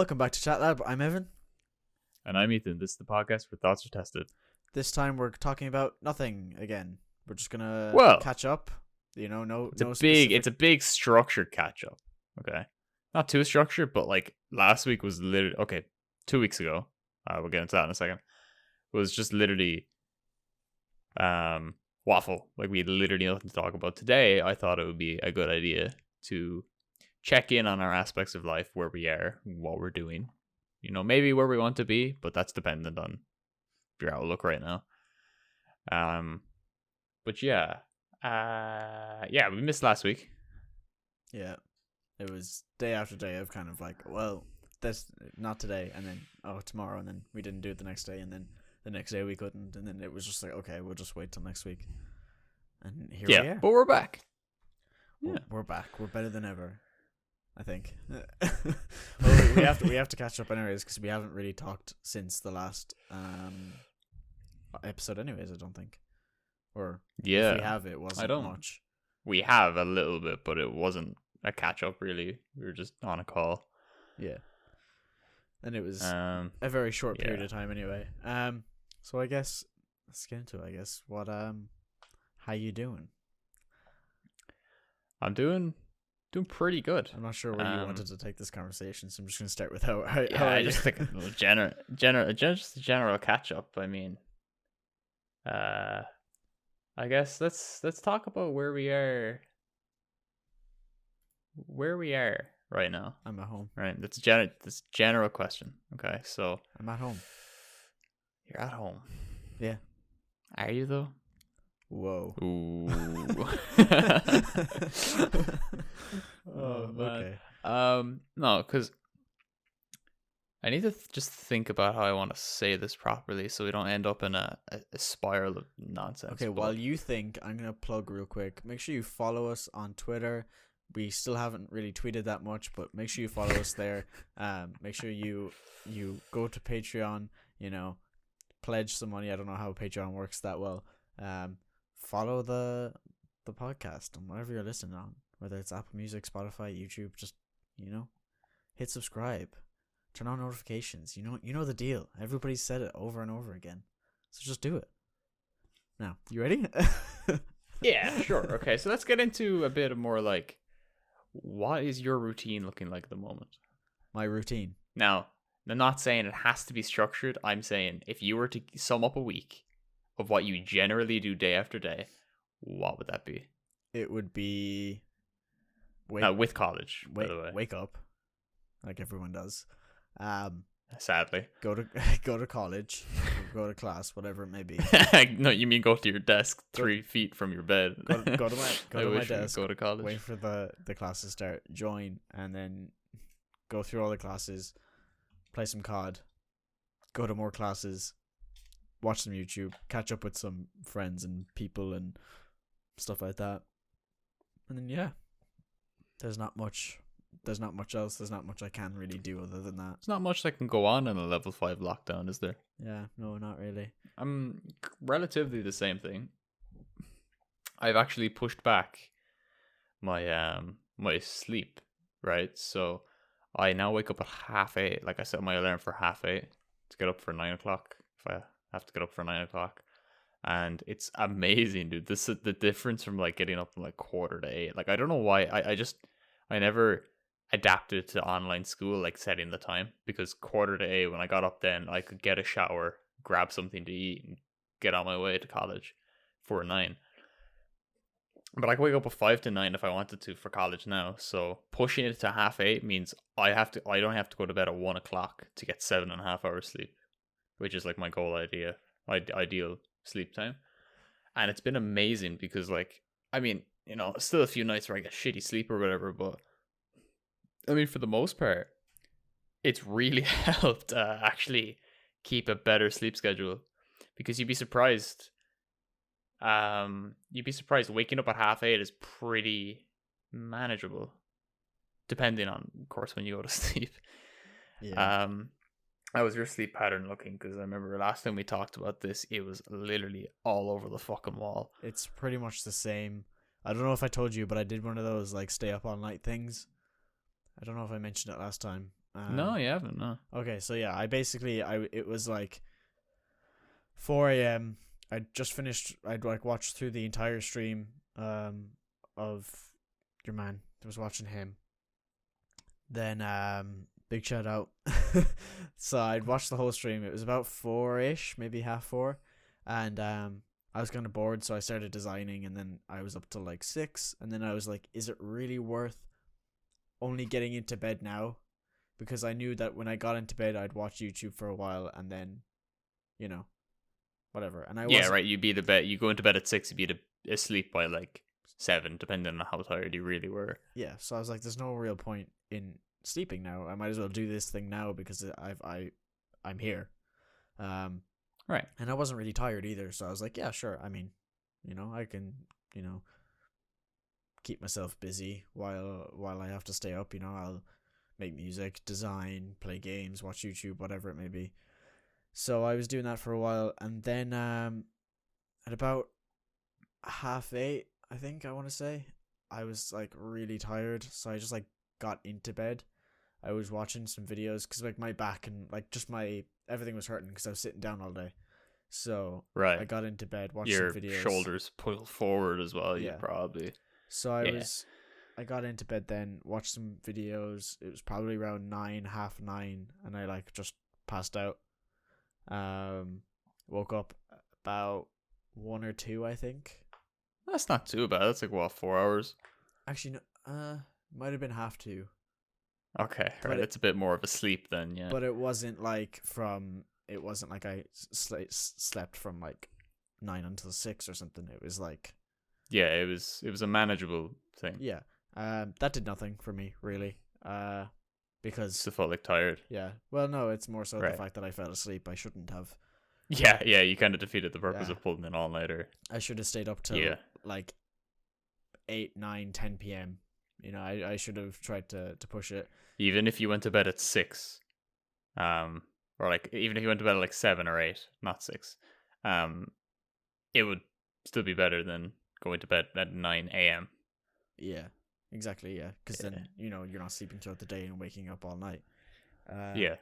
Welcome back to Chat Lab. I'm Evan. And I'm Ethan. This is the podcast where thoughts are tested. This time we're talking about nothing again. We're just gonna catch up. You know, it's a big structured catch up. Okay, not too structured, but like last week was literally 2 weeks ago. We'll get into that in a second. Was just literally waffle. Like we had literally nothing to talk about today. I thought it would be a good idea to check in on our aspects of life, where we are, what we're doing. You know, maybe where we want to be, but that's dependent on your outlook right now. But yeah, we missed last week. Yeah, it was day after day of kind of like, well, that's not today, and then tomorrow, and then we didn't do it the next day, and then the next day we couldn't, and then it was just like, okay, we'll just wait till next week. And here we are. But we're back. We're back. We're better than ever, I think. Well, we have to catch up anyways, because we haven't really talked since the last episode anyways, I don't think. Or if we have, it wasn't much. We have a little bit, but it wasn't a catch up really. We were just on a call. Yeah. And it was a very short period of time anyway. So I guess let's get into it, What how you doing? I'm doing pretty good. I'm not sure where you wanted to take this conversation, so I'm just gonna start with how I just think just a general catch up. I mean, I guess let's talk about where we are right now. I'm at home. Right, that's this general question. Okay, so I'm at home. You're at home. Yeah. Are you though? Whoa. Ooh. Oh man. Okay. No, because I need to just think about how I want to say this properly, so we don't end up in a spiral of nonsense. Okay. While you think, I'm gonna plug real quick. Make sure you follow us on Twitter. We still haven't really tweeted that much, but make sure you follow us there. Make sure you go to Patreon. You know, pledge some money. I don't know how Patreon works that well. Follow the podcast on whatever you're listening on, whether it's Apple Music, Spotify, YouTube. Just hit subscribe, turn on notifications. You know the deal. Everybody's said it over and over again, so just do it. Now, you ready? Yeah, sure. Okay, so let's get into a bit more like, what is your routine looking like at the moment? My routine. Now, I'm not saying it has to be structured. I'm saying if you were to sum up a week of what you generally do day after day, what would that be? It would be with college, by the way. Wake up, like everyone does. Sadly, go to college, go to class, whatever it may be. No, you mean go to your desk 3 feet from your bed. Go to my desk. Go to college. Wait for the classes to start. Join, and then go through all the classes. Play some COD. Go to more classes. Watch some YouTube. Catch up with some friends and people and stuff like that. And then there's not much else. There's not much I can really do other than that. There's not much that can go on in a level 5 lockdown, is there? Yeah, no, not really. I'm relatively the same thing. I've actually pushed back my my sleep, right? So I now wake up at 8:30. Like I set my alarm for 8:30 to get up for 9 o'clock if I have to get up for 9 o'clock. And it's amazing, dude. This is the difference from like getting up from like 7:45. Like I don't know why I never adapted to online school, like setting the time, because 7:45 when I got up, then I could get a shower, grab something to eat, and get on my way to college for 9. But I can wake up at 5 to 9 if I wanted to for college now. So pushing it to 8:30 means I don't have to go to bed at 1 o'clock to get 7.5 hours sleep, which is like my ideal sleep time. And it's been amazing because, like, I mean, still a few nights where I get shitty sleep or whatever, but I mean, for the most part, it's really helped actually keep a better sleep schedule, because you'd be surprised waking up at 8:30 is pretty manageable, depending on, of course, when you go to sleep. How was your sleep pattern looking? Because I remember last time we talked about this, it was literally all over the fucking wall. It's pretty much the same. I don't know if I told you, but I did one of those like stay up all night things. I don't know if I mentioned it last time, No, you haven't. No. Okay, so yeah, it was like 4 a.m. I just finished. I'd like watched through the entire stream of your man. I was watching him. Then big shout out. So I'd watched the whole stream. It was about 4ish, maybe half 4, and I was kind of bored, so I started designing, and then I was up till like 6, and then I was like, is it really worth only getting into bed now? Because I knew that when I got into bed, I'd watch YouTube for a while, and then, whatever. And right. You go into bed at 6. You'd be asleep by like 7, depending on how tired you really were. Yeah. So I was like, there's no real point in sleeping now. I might as well do this thing now because I'm here. Right. And I wasn't really tired either, so I was like, yeah, sure. I mean, I can, keep myself busy while I have to stay up. I'll make music, design, play games, watch YouTube, whatever it may be. So I was doing that for a while, and then at about 8:30, I think I want to say, I was like really tired, so I just like got into bed. I was watching some videos because like my back and like just everything was hurting because I was sitting down all day. So right, I got into bed, watched your some videos. Shoulders pulled forward as well. Yeah. You probably. So I got into bed then, watched some videos. It was probably around 9, half 9, and I like just passed out. Woke up about 1 or 2, I think. That's not too bad. That's like what, 4 hours? Actually, no, might have been half 2. Okay, right. It's a bit more of a sleep then, yeah. But it wasn't like I slept from like 9 until 6 or something. It was like, yeah, it was a manageable thing. Yeah. That did nothing for me really. Because still felt like tired. Yeah. Well, no, it's more so the fact that I fell asleep. I shouldn't have. Yeah, you kind of defeated the purpose of pulling an all-nighter. I should have stayed up till like 8, 9, 10 p.m. I should have tried to push it. Even if you went to bed at 6, or like even if you went to bed at like 7 or 8, not 6, it would still be better than going to bed at 9 a.m. Yeah, exactly. Yeah, because then you're not sleeping throughout the day and waking up all night. Yeah.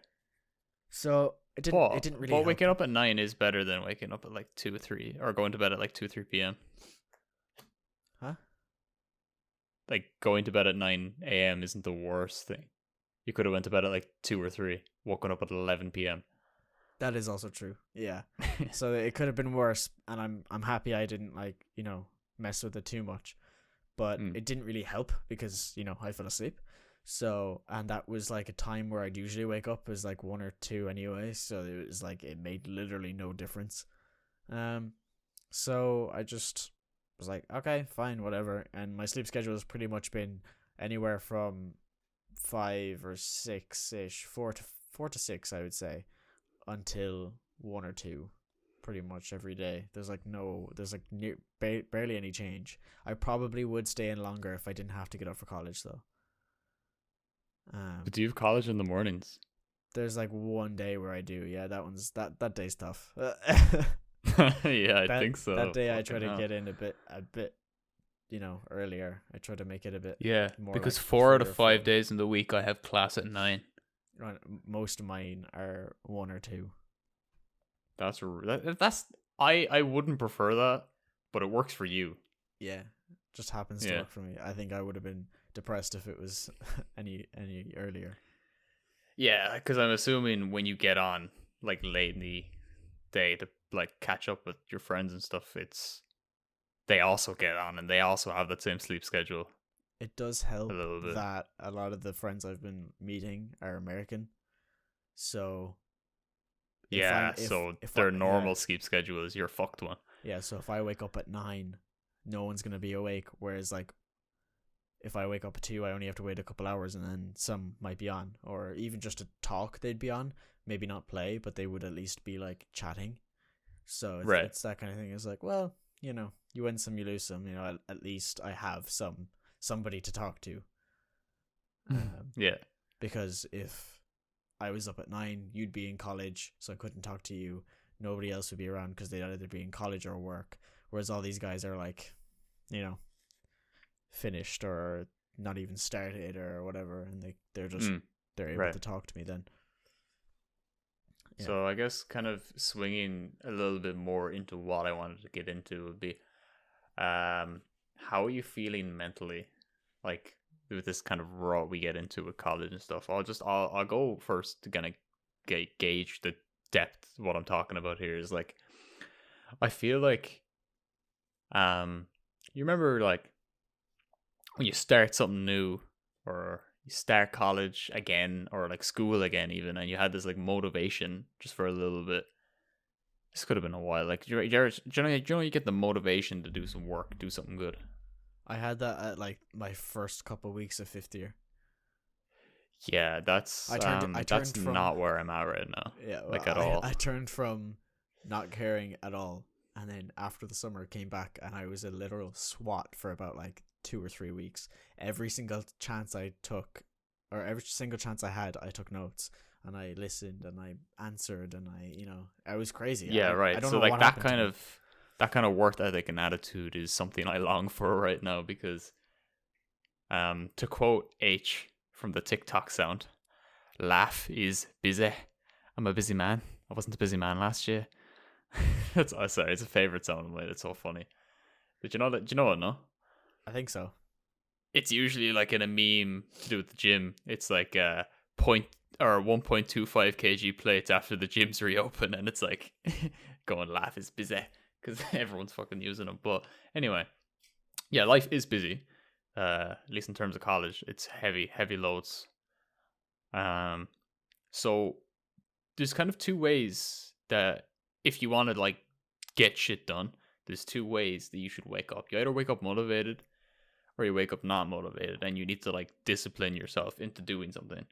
So it didn't really. But waking up at 9 is better than waking up at like 2 or 3, or going to bed at like 2 or 3 p.m. Huh? Like going to bed at 9 a.m. isn't the worst thing. You could have went to bed at like 2 or 3, woken up at 11 p.m. That is also true. Yeah. So it could have been worse, and I'm happy I didn't mess with it too much. But it didn't really help because, I fell asleep. So, and that was like a time where I'd usually wake up as like 1 or 2 anyway. So it was like, it made literally no difference. So I just was like, okay, fine, whatever. And my sleep schedule has pretty much been anywhere from 5 or 6-ish, 4 to 6, I would say, until 1 or 2. Pretty much every day. There's barely any change. I probably would stay in longer if I didn't have to get up for college though. But do you have college in the mornings? There's like one day where I do. Yeah, that day's tough. Yeah, I think so. That day I try to get in a bit earlier. I try to make it a bit more, because like 4 out of 5 days in the week I have class at 9. Most of mine are 1 or 2. That's I wouldn't prefer that, but it works for you. Yeah, just happens to work for me. I think I would have been depressed if it was any earlier. Yeah, because I'm assuming when you get on like late in the day to like catch up with your friends and stuff, they also get on and they also have that same sleep schedule. It does help a little bit that a lot of the friends I've been meeting are American, so if their normal sleep schedule is your fucked one. Yeah, so if I wake up at 9, no one's gonna be awake. Whereas like, if I wake up at 2, I only have to wait a couple hours, and then some might be on, or even just to talk, they'd be on. Maybe not play, but they would at least be like chatting. So it's that kind of thing. It's like, well, you win some, you lose some. At least I have somebody to talk to. Because if I was up at 9, you'd be in college, so I couldn't talk to you. Nobody else would be around because they'd either be in college or work. Whereas all these guys are like, finished or not even started or whatever, and they're just they're able Right. to talk to me then. Yeah. So I guess kind of swinging a little bit more into what I wanted to get into would be, how are you feeling mentally? Like with this kind of raw we get into with college and stuff. I'll go first to kind of gauge the depth. What I'm talking about here is like, I feel like, you remember like when you start something new, or you start college again, or like school again even, and you had this like motivation just for a little bit. This could have been a while. Like, do you know you get the motivation to do some work, do something good. I had that at like my first couple of weeks of fifth year. Yeah, that's I that's turned from not where I'm at right now. yeah, well, Like at all. I turned from not caring at all, and then after the summer came back, and I was a literal SWAT for about like 2 or 3 weeks. Every single chance I took, or every single chance I had, I took notes and I listened and I answered and I was crazy. Yeah, right. I don't So know like what that happened to kind me. of that kind of work ethic and attitude is something I long for right now, because to quote H from the TikTok sound, laugh is busy. I'm a busy man. I wasn't a busy man last year. That's sorry, it's a favorite sound of mine. It's so funny. Did you know that? Do you know it? No. I think so. It's usually like in a meme to do with the gym. It's like point or 1.25 kg plates after the gyms reopen, and it's like going laugh is busy because everyone's fucking using them. But anyway, yeah, life is busy. At least in terms of college, it's heavy loads. So there's kind of two ways that if you want to like get shit done, there's two ways that you should wake up. You either wake up motivated, or you wake up not motivated, and you need to like discipline yourself into doing something.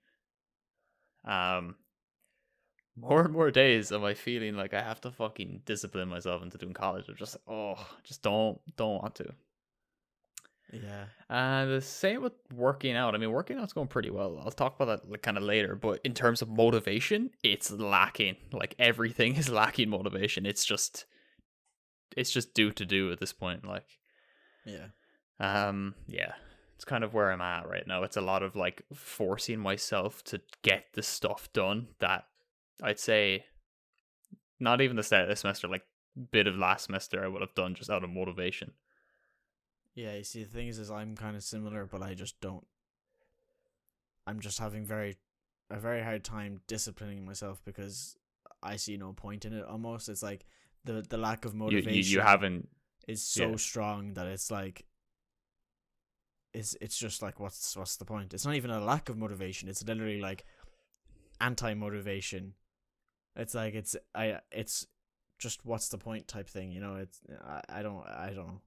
More and more days am I feeling like I have to fucking discipline myself into doing college. I'm just just don't want to. Yeah. The same with working out. I mean, working out's going pretty well. I'll talk about that like kind of later. But in terms of motivation, it's lacking. Like everything is lacking motivation. It's just do at this point. Like, Yeah. yeah, it's kind of where I'm at right now. It's a lot of like forcing myself to get the stuff done that I'd say not even the start of this semester, like bit of last semester I would have done just out of motivation. Yeah, you see, the thing is I'm kind of similar, but I just don't. I'm just having a very hard time disciplining myself because I see no point in it. Almost, it's like the lack of motivation. You haven't is so yeah. strong that it's like. It's just like what's the point? It's not even a lack of motivation. It's literally like anti-motivation. It's like it's just what's the point type thing. It's I don't know.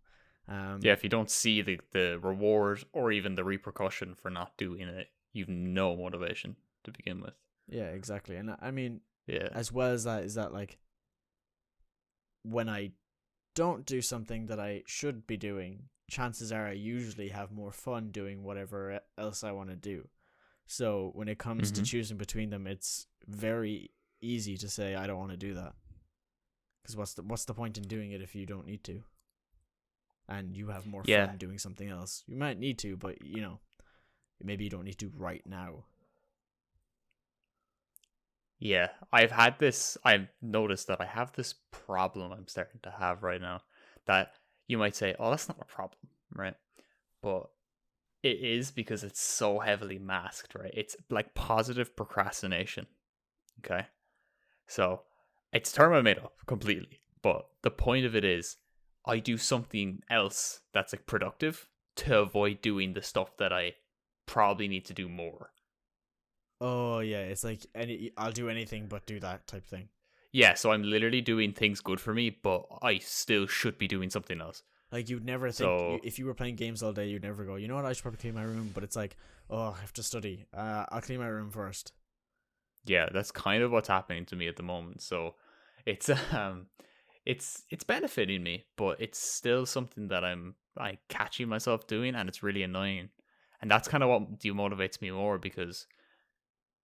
Yeah, if you don't see the reward or even the repercussion for not doing it, you've no motivation to begin with. Yeah, exactly. And I mean, Yeah. as well as that, is that like when I don't do something that I should be doing, chances are I usually have more fun doing whatever else I want to do. So when it comes to choosing between them, it's very easy to say I don't want to do that. Because what's the point in doing it if you don't need to? And you have more fun doing something else. You might need to, but maybe you don't need to right now. Yeah, I've noticed that I have this problem I'm starting to have right now that you might say, oh, that's not a problem, right? But it is, because it's so heavily masked, right? It's like positive procrastination, okay? So it's a term I made up completely, but the point of it is I do something else that's like productive to avoid doing the stuff that I probably need to do more. Oh yeah, it's like I'll do anything but do that type thing. Yeah, so I'm literally doing things good for me, but I still should be doing something else. Like you'd never think, if you were playing games all day, you'd never go, you know what, I should probably clean my room. But it's like, oh, I have to study. I'll clean my room first. Yeah, that's kind of what's happening to me at the moment. So it's it's benefiting me, but it's still something that I'm catching myself doing, and it's really annoying. And that's kind of what demotivates me more, because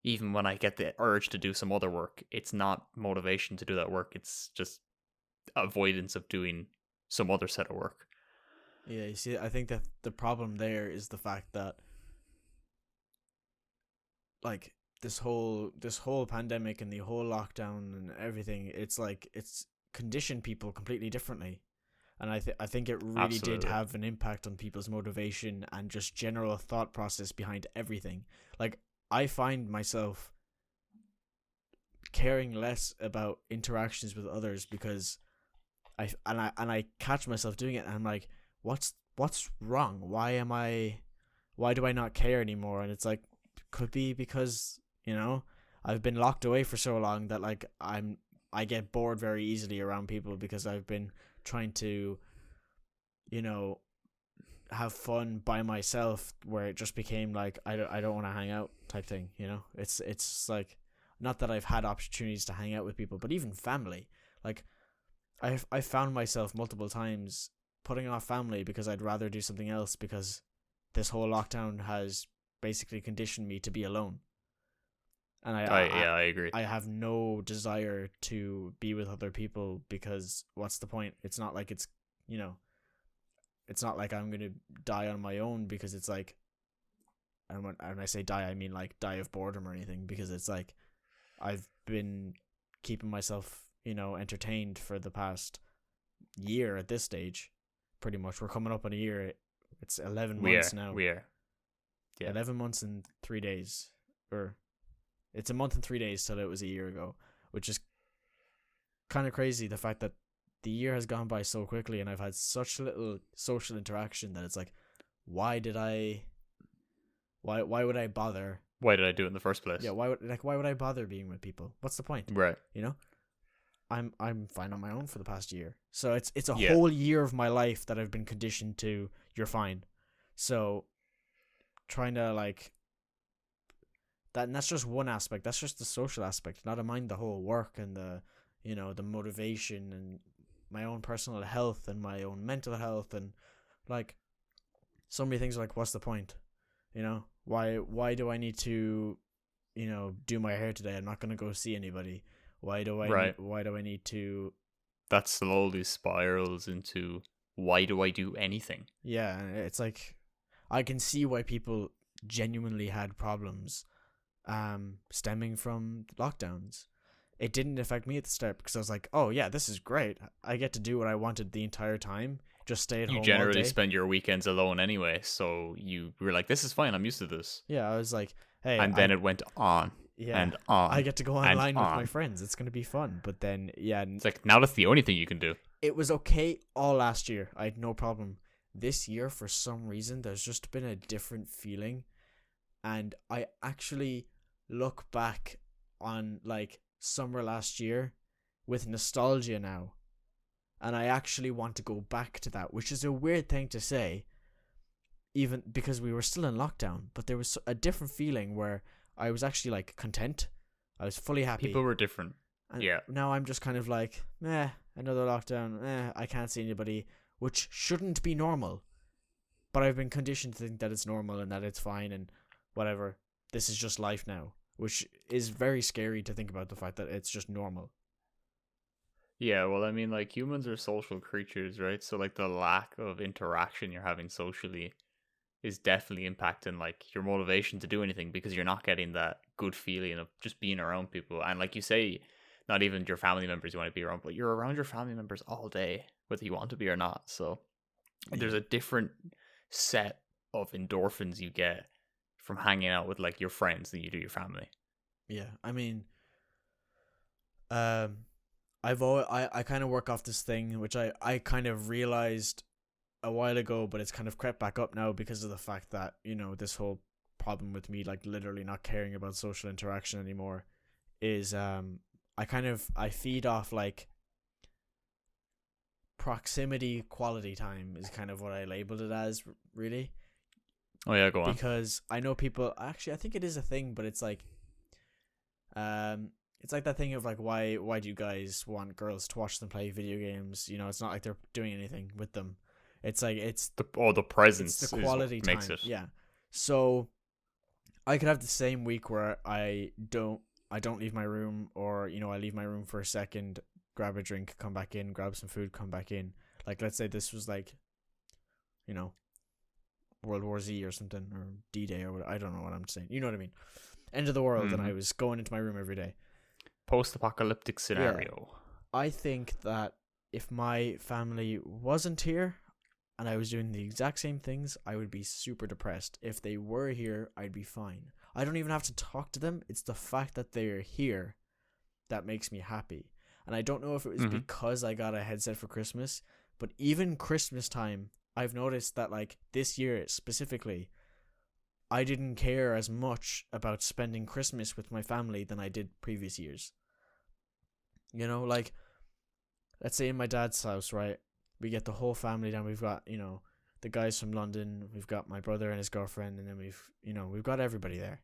even when I get the urge to do some other work, it's not motivation to do that work. It's just avoidance of doing some other set of work. Yeah, you see, I think that the problem there is the fact that, like, this whole pandemic and the whole lockdown and everything, it's like it's conditioned people completely differently. And I think it really did Absolutely. have an impact on people's motivation and just general thought process behind everything. Like, I find myself caring less about interactions with others because I catch myself doing it, and I'm like, what's wrong? Why do I not care anymore? And it's like, could be because, I've been locked away for so long that like I get bored very easily around people because I've been trying to, you know, have fun by myself, where it just became like I don't want to hang out type thing. It's like, not that I've had opportunities to hang out with people, but even family. Like, I found myself multiple times putting off family because I'd rather do something else, because this whole lockdown has basically conditioned me to be alone. And I agree. I have no desire to be with other people, because what's the point? It's not like it's not like I'm gonna die on my own, because it's like, and when I say die, I mean like die of boredom or anything, because it's like I've been keeping myself, entertained for the past year at this stage. Pretty much, we're coming up on a year. It's 11 months now. We are. Yeah. 11 months and 3 days, or it's a month and 3 days till it was a year ago, which is kind of crazy. The fact that the year has gone by so quickly, and I've had such little social interaction that it's like, why would I bother? Why did I do it in the first place? Yeah, why would I bother being with people? What's the point? Right. I'm fine on my own for the past year. So it's a Yeah. whole year of my life that I've been conditioned to, you're fine. So trying to like that, and that's just one aspect. That's just the social aspect. Not to mind the whole work and the motivation and my own personal health and my own mental health, and like so many things. Like, what's the point? Why do I need to do my hair today? I'm not gonna go see anybody. Why do I need to? That slowly spirals into, why do I do anything? Yeah, it's like, I can see why people genuinely had problems stemming from lockdowns. It didn't affect me at the start, because I was like, oh yeah, this is great. I get to do what I wanted the entire time. Just stay at home all day. You generally spend your weekends alone anyway, so you were like, this is fine, I'm used to this. Yeah, I was like, hey. And then it went on. Yeah, and on. I get to go online with my friends. It's going to be fun. But then, yeah. It's like, now that's the only thing you can do. It was okay all last year. I had no problem. This year, for some reason, there's just been a different feeling. And I actually look back on, like, summer last year with nostalgia now. And I actually want to go back to that, which is a weird thing to say, even because we were still in lockdown. But there was a different feeling where I was actually like content. I was fully happy. People were different. And yeah. Now I'm just kind of like, another lockdown. I can't see anybody, which shouldn't be normal. But I've been conditioned to think that it's normal and that it's fine and whatever. This is just life now, which is very scary to think about, the fact that it's just normal. Yeah, well, I mean, like, humans are social creatures, right? So, like, the lack of interaction you're having socially is definitely impacting like your motivation to do anything, because you're not getting that good feeling of just being around people. And like you say, not even your family members you want to be around, but you're around your family members all day, whether you want to be or not. So there's a different set of endorphins you get from hanging out with like your friends than you do your family. Yeah, I mean, I kind of work off this thing, which I kind of realized a while ago, but it's kind of crept back up now because of the fact that, this whole problem with me like literally not caring about social interaction anymore is I feed off like proximity quality time is kind of what I labeled it as, really. Oh yeah, go on. Because I know people, actually I think it is a thing, but it's like it's like that thing of like, why do you guys want girls to watch them play video games? It's not like they're doing anything with them. It's like it's the presence, it's the quality time. Makes it. Yeah. So I could have the same week where I don't leave my room, or I leave my room for a second, grab a drink, come back in, grab some food, come back in. Like, let's say this was like, World War Z or something, or D-Day or whatever. I don't know what I'm saying. You know what I mean? end of the world, and I was going into my room every day. Post-apocalyptic scenario. I think that if my family wasn't here and I was doing the exact same things, I would be super depressed. If they were here, I'd be fine. I don't even have to talk to them. It's the fact that they're here that makes me happy. And I don't know if it was because I got a headset for Christmas, but even Christmas time, I've noticed that like this year specifically, I didn't care as much about spending Christmas with my family than I did previous years. You know, like, let's say in my dad's house, right? We get the whole family down. We've got, you know, the guys from London. We've got my brother and his girlfriend, and then we've got everybody there.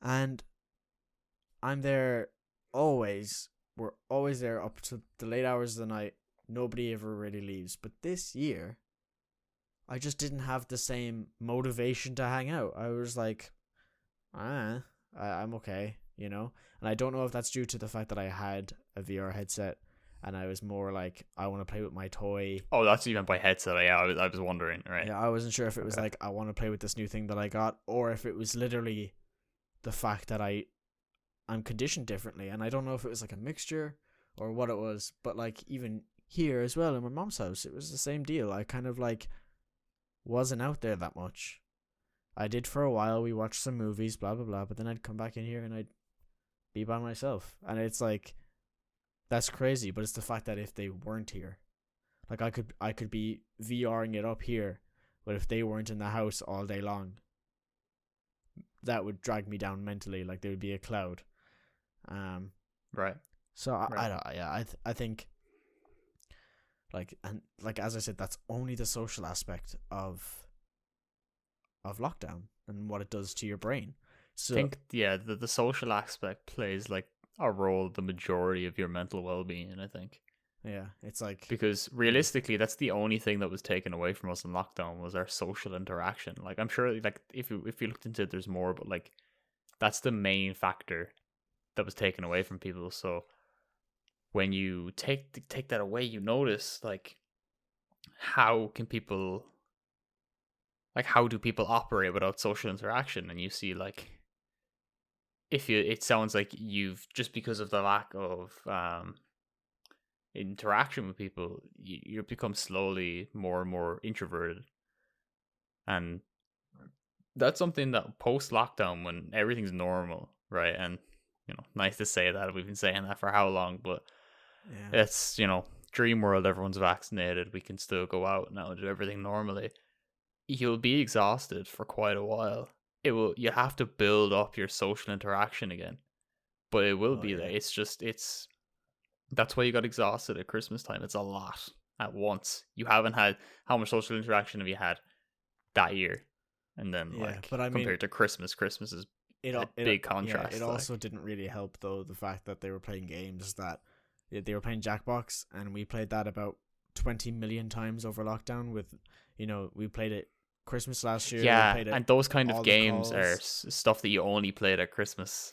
And I'm there always. We're always there up to the late hours of the night. Nobody ever really leaves. But this year, I just didn't have the same motivation to hang out. I was like, I'm okay, you know? And I don't know if that's due to the fact that I had a VR headset and I was more like, I want to play with my toy. Oh, that's what you meant by headset. Yeah, I was wondering, right? Yeah, I wasn't sure if it was like, I want to play with this new thing that I got, or if it was literally the fact that I'm conditioned differently. And I don't know if it was like a mixture or what it was, but like even here as well in my mom's house, it was the same deal. I kind of like wasn't out there that much. I did for a while. We watched some movies, blah, blah, blah, but then I'd come back in here and I'd be by myself. And it's like, that's crazy, but it's the fact that if they weren't here, like I could be VRing it up here, but if they weren't in the house all day long, that would drag me down mentally. Like there would be a cloud. Right. So I think like, and like as I said, that's only the social aspect of lockdown and what it does to your brain. So I think the social aspect plays like a role the majority of your mental well-being, I think. Yeah, it's like, because realistically that's the only thing that was taken away from us in lockdown was our social interaction. Like I'm sure like if you looked into it there's more, but like that's the main factor that was taken away from people. So when you take that away, you notice like how do people operate without social interaction? And you see like it sounds like you've, just because of the lack of interaction with people, you become slowly more and more introverted. And that's something that post lockdown, when everything's normal, right? And you know, nice to say that, we've been saying that for how long, but it's, you know, dream world, everyone's vaccinated, we can still go out now and do everything normally. You'll be exhausted for quite a while. You have to build up your social interaction again, but it will be there. That's why you got exhausted at Christmas time. It's a lot at once. You haven't had, how much social interaction have you had that year? And then but I mean, compared to Christmas is a big contrast. It also didn't really help though, the fact that they were playing games that they were playing Jackbox, and we played that about 20 million times over lockdown. With, you know, we played it Christmas last year. And those kind of games are stuff that you only played at Christmas.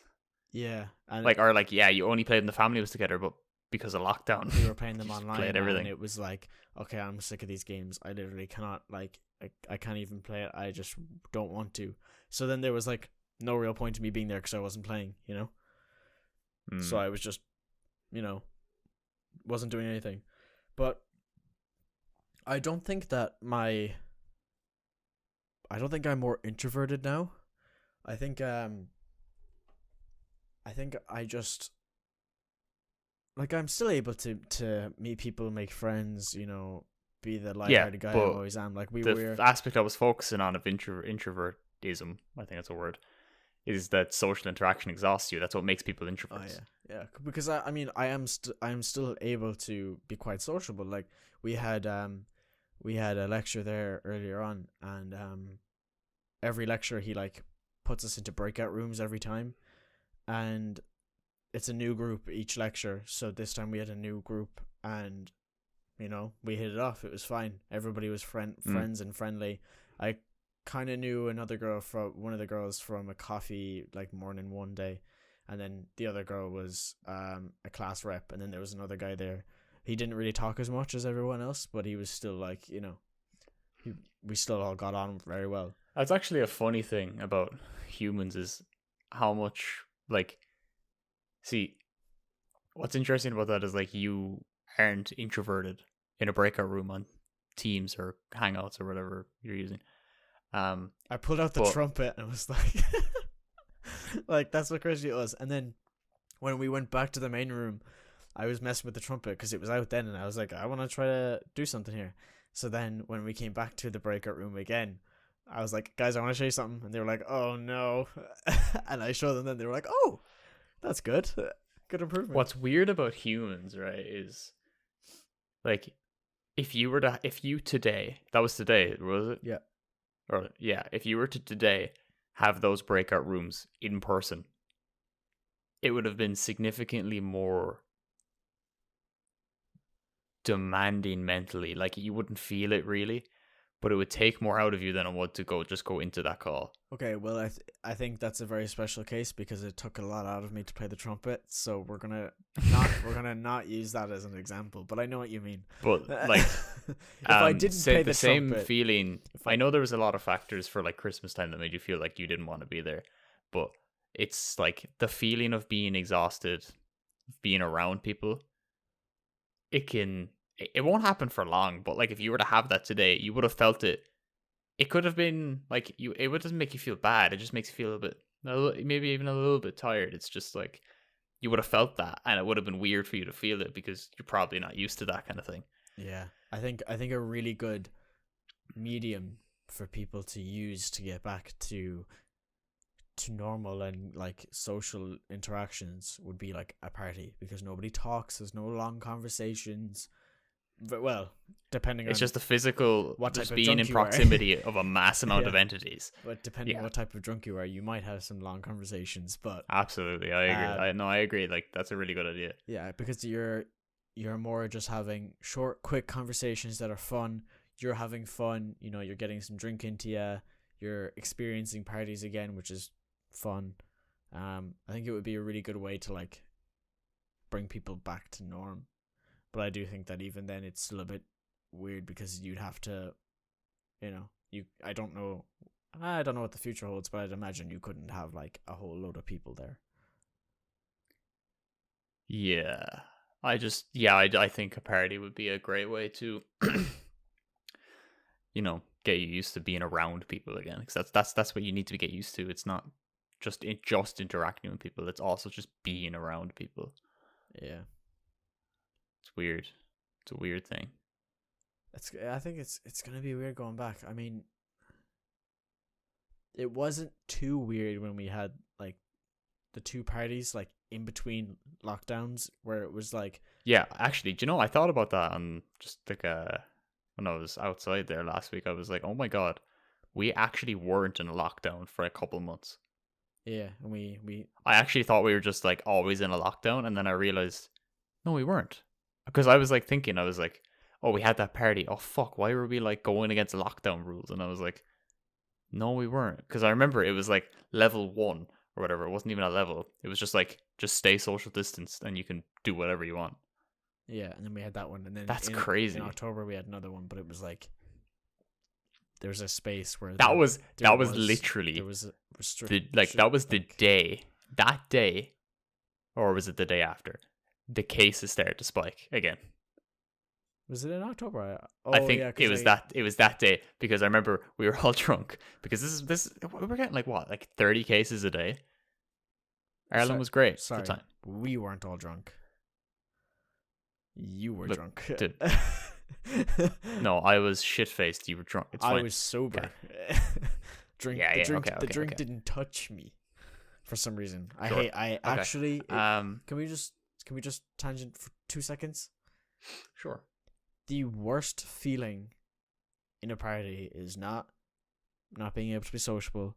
Yeah, and you only played when the family was together, but because of lockdown, we were playing them online. Played everything. And it was like, okay, I'm sick of these games. I literally cannot, like, I can't even play it. I just don't want to. So then there was like no real point to me being there because I wasn't playing, you know. So I was just, you know, wasn't doing anything. But I don't think I'm more introverted now. I think I just, like, I'm still able to meet people, make friends, you know, be the lighthearted guy I always am. Like the aspect I was focusing on of introvertism, I think that's a word, is that social interaction exhausts you. That's what makes people introverts. Yeah. Because I mean, I am still able to be quite sociable. Like we had a lecture there earlier on, and every lecture he like puts us into breakout rooms every time, and it's a new group each lecture. So this time we had a new group, and you know, we hit it off. It was fine. Everybody was friends and friendly. I kind of knew one of the girls from a coffee like morning one day, and then the other girl was a class rep, and then there was another guy there. He didn't really talk as much as everyone else, but he was still like, you know, we still all got on very well. That's actually a funny thing about humans, is how much like, see, what's interesting about that is like you aren't introverted in a breakout room on Teams or Hangouts or whatever you're using. I pulled out the But trumpet and was like, like that's what crazy it was. And then when we went back to the main room, I was messing with the trumpet because it was out then, and I was like, I want to try to do something here. So then when we came back to the breakout room again, I was like, guys, I want to show you something, and they were like, oh no, and I showed them, and they were like, oh, that's good, good improvement. what's weird about humans, right, is like if you today, that was today, was it? Yeah. Or yeah, if you were to today have those breakout rooms in person, it would have been significantly more demanding mentally. Like you wouldn't feel it really, but it would take more out of you than it would to go into that call. Okay, well, I think that's a very special case because it took a lot out of me to play the trumpet. So we're gonna not use that as an example. But I know what you mean. But like, if I didn't play the same trumpet, feeling. I know there was a lot of factors for like Christmas time that made you feel like you didn't want to be there, but it's like the feeling of being exhausted, being around people. It won't happen for long, but like if you were to have that today, you would have felt it. It could have been like it doesn't make you feel bad. It just makes you feel maybe even a little bit tired. It's just like you would have felt that, and it would have been weird for you to feel it because you're probably not used to that kind of thing. Yeah, I think a really good medium for people to use to get back to normal and like social interactions would be like a party, because nobody talks. There's no long conversations. But well, depending It's on just the physical, what type just of being drunk in you are. proximity of a mass amount of Yeah. entities. But depending on Yeah. what type of drunk you are, you might have some long conversations. But Absolutely, I agree. I agree. Like that's a really good idea. yeah, because you're more just having short, quick conversations that are fun. You're having fun. You know, you're getting some drink into you. You're experiencing parties again, which is fun. I think it would be a really good way to like bring people back to norm. But I do think that even then it's still a bit weird because you'd have to, you know, I don't know what the future holds, but I'd imagine you couldn't have like a whole load of people there. Yeah, I think a party would be a great way to, get you used to being around people again. Because that's what you need to get used to. It's not just interacting with people. It's also just being around people. Yeah. It's weird. It's a weird thing. I think it's gonna be weird going back. I mean, it wasn't too weird when we had like the two parties like in between lockdowns where it was like, Yeah, actually, do you know, I thought about that on just like when I was outside there last week. I was like, oh my god, we actually weren't in a lockdown for a couple months. yeah, and we I actually thought we were just like always in a lockdown, and then I realized, no, we weren't. Because I was like thinking, I was like, oh, we had that party. Oh fuck, why were we like going against lockdown rules? And I was like, no, we weren't. Because I remember it was like level 1 or whatever. It wasn't even a level. It was just like, just stay social distanced and you can do whatever you want. yeah, and then we had that one, and then That's crazy. In October we had another one, but it was like there's a space where that was literally there was a restriction. that was the day, that day, or was it the day after? The cases started to spike again. Was it in October? I think it was that day, because I remember we were all drunk because this we're getting like 30 cases a day. Ireland was great at the time. We weren't all drunk. You were drunk. No, I was shit faced. You were drunk. It's fine. I was sober. Okay. The drink didn't touch me for some reason. Sure. Actually. Okay. Can we just tangent for 2 seconds? Sure. The worst feeling in a party is not being able to be sociable,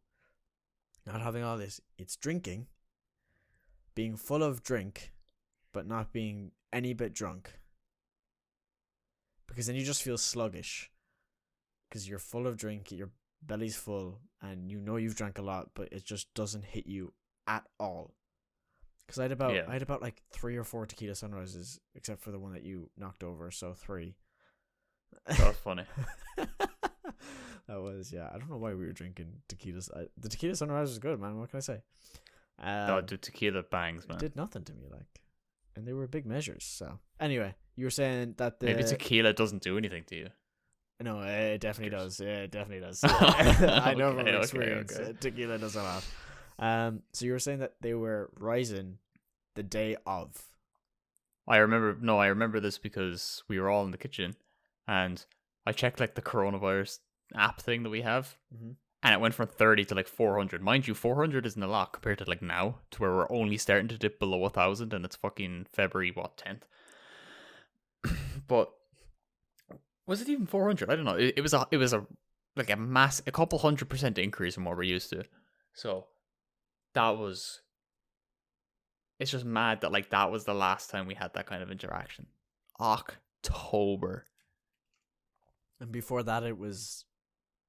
not having all this. It's drinking, being full of drink, but not being any bit drunk. Because then you just feel sluggish. Because you're full of drink, your belly's full, and you know you've drank a lot, but it just doesn't hit you at all. Because I had about like 3 or 4 tequila sunrises, except for the one that you knocked over, so 3. That was funny. That was, yeah. I don't know why we were drinking tequilas. The tequila sunrise was good, man. What can I say? The tequila bangs, man. It did nothing to me, like, and they were big measures. So anyway, you were saying that Maybe tequila doesn't do anything to you. No, it definitely does. Yeah, it definitely does. I know from Okay, experience. okay. Tequila does a lot. So you were saying that they were rising the day of. I remember this because we were all in the kitchen, and I checked like the coronavirus app thing that we have, and it went from 30 to like 400. Mind you, 400 isn't a lot compared to like now, to where we're only starting to dip below 1,000, and it's fucking February 10th. But was it even 400? I don't know. It was a like a couple 100% increase from what we're used to. So that was. It's just mad that like that was the last time we had that kind of interaction. October. And before that, it was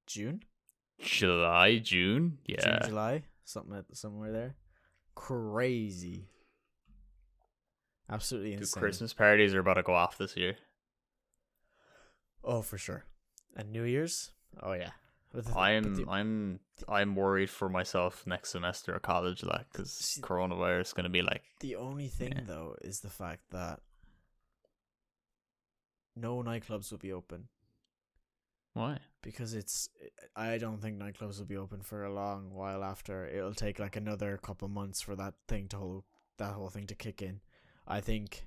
June. June. Yeah. June, July, somewhere there. Crazy. Absolutely insane. Dude, Christmas parties are about to go off this year. Oh, for sure. And New Year's? Oh yeah. I'm worried for myself next semester at college, like, because coronavirus is gonna be like. The only thing though is the fact that no nightclubs will be open. Why? Because I don't think nightclubs will be open for a long while after. It'll take like another couple months for that whole thing to kick in. I think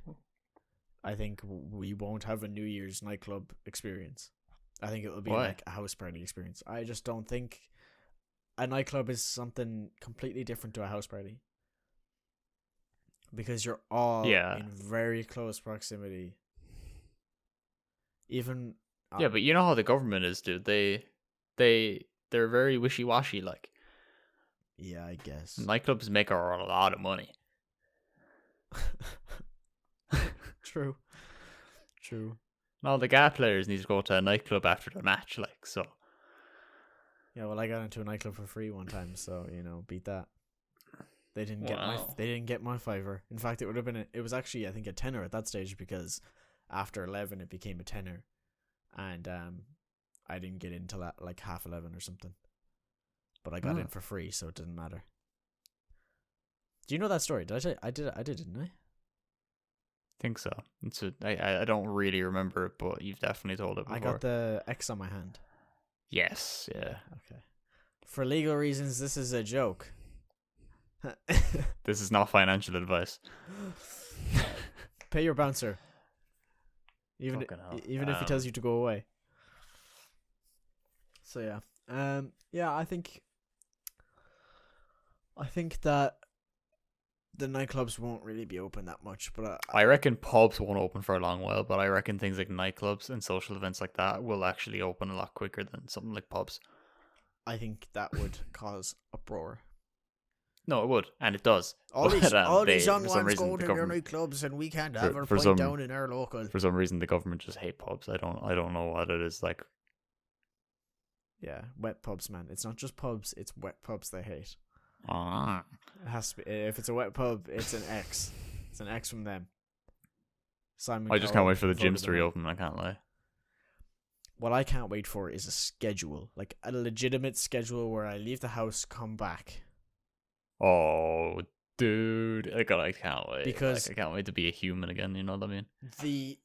we won't have a New Year's nightclub experience. I think it will be like a house party experience. I just don't think a nightclub is something completely different to a house party. Because you're all in very close proximity. Even yeah, but you know how the government is, dude. They're very wishy-washy, like. Yeah, I guess. Nightclubs make a lot of money. True. All the GA players need to go to a nightclub after their match, like, so. Yeah, well, I got into a nightclub for free one time, so beat that. They didn't get my $5. In fact, it was actually I think a tenner at that stage, because after 11 it became a tenner, and I didn't get in till at like 11:30 or something. But I got in for free, so it didn't matter. Do you know that story? Did I say I did, didn't I? Think so. I don't really remember it, but you've definitely told it before. I got the X on my hand. Yes, yeah. Okay. For legal reasons, this is a joke. This is not financial advice. Pay your bouncer. Even if he tells you to go away. So yeah. Yeah, I think that the nightclubs won't really be open that much, but I reckon pubs won't open for a long while, but I reckon things like nightclubs and social events like that will actually open a lot quicker than something like pubs. I think that would cause uproar. No, it would, and it does. All these young ones go to their nightclubs, and we can't have our point down in our local. For some reason, the government just hate pubs. I don't know what it is like. Yeah, wet pubs, man. It's not just pubs; it's wet pubs they hate. It has to be. If it's a wet pub, it's an X. It's an X from them. Simon. I just can't wait for the gyms to reopen. I can't lie. What I can't wait for is a schedule, like a legitimate schedule where I leave the house, come back. Oh, dude! I can't wait. Because I can't wait to be a human again. You know what I mean?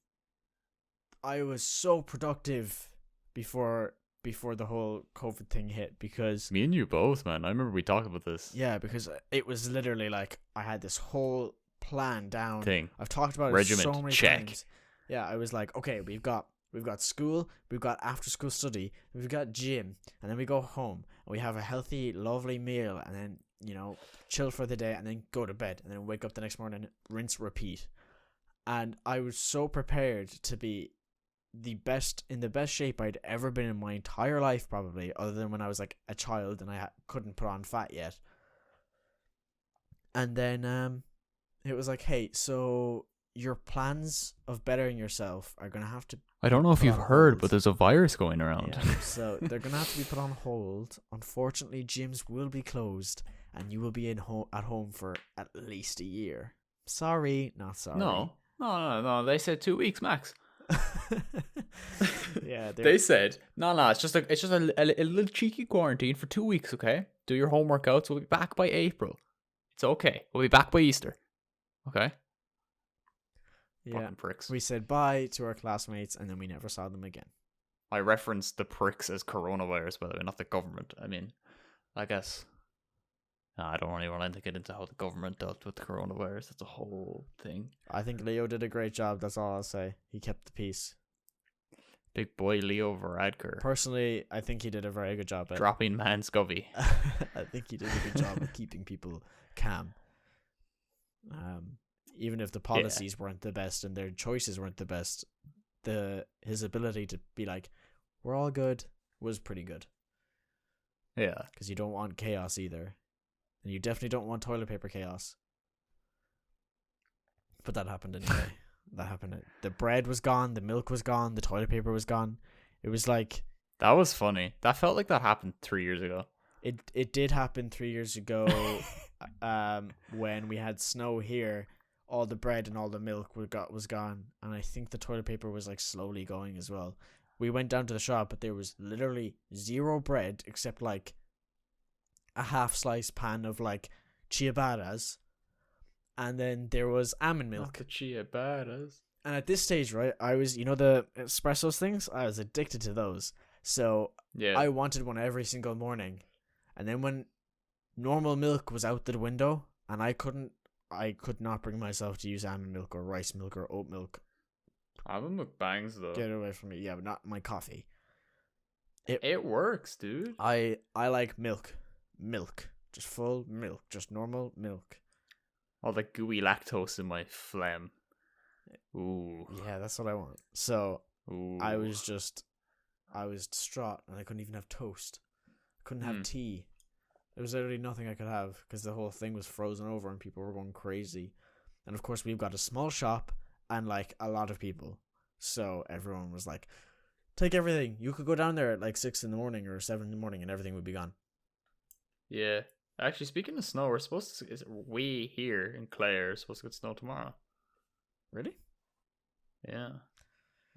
I was so productive before the whole COVID thing hit, because me and you both, man. I remember we talked about this. Yeah, because it was literally like I had this whole plan down. I've talked about Regiment, it so many times. Yeah, I was like, okay, we've got school, we've got after school study, we've got gym, and then we go home and we have a healthy, lovely meal, and then chill for the day, and then go to bed, and then wake up the next morning, rinse, repeat. And I was so prepared to be in the best shape I'd ever been in my entire life, probably, other than when I was like a child and I couldn't put on fat yet. And then it was like, hey, so your plans of bettering yourself are gonna have to. I don't know if you've heard, but there's a virus going around. Yeah, so they're gonna have to be put on hold. Unfortunately, gyms will be closed, and you will be at home for at least a year. Sorry, not sorry. No. They said 2 weeks max. Yeah, they said no. It's just a little cheeky quarantine for 2 weeks. Okay, do your homework out. So we'll be back by April. It's okay. We'll be back by Easter. Okay? Yeah. Fucking pricks. We said bye to our classmates, and then we never saw them again. I referenced the pricks as coronavirus, by the way, not the government. I mean, I guess. No, I don't really want to get into how the government dealt with the coronavirus. That's a whole thing. I think Leo did a great job. That's all I'll say. He kept the peace. Big boy Leo Varadkar. Personally, I think he did a very good job at Dropping man Scovey. I think he did a good job of keeping people calm. Even if the policies weren't the best and their choices weren't the best, his ability to be like, we're all good, was pretty good. Yeah. Because you don't want chaos either. And you definitely don't want toilet paper chaos. But that happened anyway. That happened. The bread was gone, the milk was gone, the toilet paper was gone. It was like... That was funny. That felt like that happened 3 years ago. It did happen 3 years ago when we had snow here. All the bread and all the milk was gone. And I think the toilet paper was like slowly going as well. We went down to the shop, but there was literally zero bread except like a half-sliced pan of like ciabattas. And then there was almond milk. Not the ciabattas. And at this stage, right, I was, the espressos things, I was addicted to those. So Yeah. I wanted one every single morning. And then when normal milk was out the window and I could not bring myself to use almond milk or rice milk or oat milk. Almond milk bangs though. Get it away from me. Yeah, but not my coffee. It works, dude. I like milk. Milk. Just full milk. Just normal milk. All the gooey lactose in my phlegm. Ooh. Yeah, that's what I want. So Ooh. I was distraught and I couldn't even have toast. I couldn't have tea. There was literally nothing I could have because the whole thing was frozen over and people were going crazy. And of course we've got a small shop and like a lot of people. So everyone was like, take everything. You could go down there at like 6 in the morning or 7 in the morning and everything would be gone. Yeah. Actually, speaking of snow, we here in Clare are supposed to get snow tomorrow. Really? Yeah.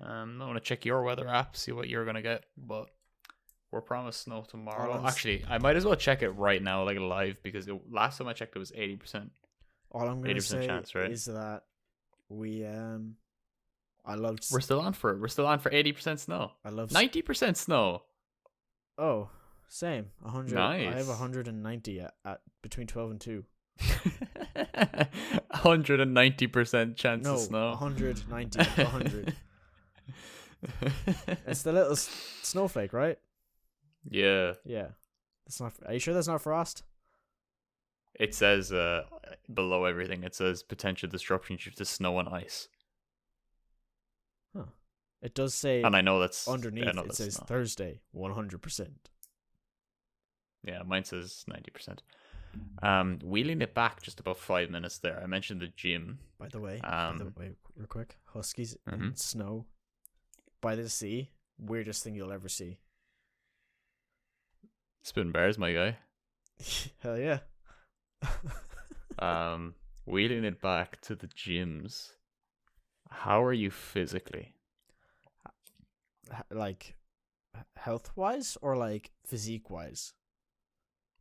I want to check your weather app, see what you're going to get, but we're promised snow tomorrow. Actually, I might as well check it right now, like live, because last time I checked it was 80%. All I'm going to say chance, right? is that We're still on for 80% snow. I love 90% snow. Oh, same. 100. Nice. I have 190 at between 12 and 2. 190% chance of snow. 190. 100. It's the little snowflake, right? Yeah. Yeah. That's not. Are you sure that's not frost? It says below everything, it says potential disruption due to snow and ice. Huh. It does say, and I know that's underneath. I know It that's says not. Thursday, 100%. Yeah, mine says 90%. Wheeling it back just about 5 minutes there. I mentioned the gym. By the way, real quick, huskies in Mhm. snow by the sea. Weirdest thing you'll ever see. Spin bears, my guy. Hell yeah. Wheeling it back to the gyms. How are you physically? Like health wise or like physique wise?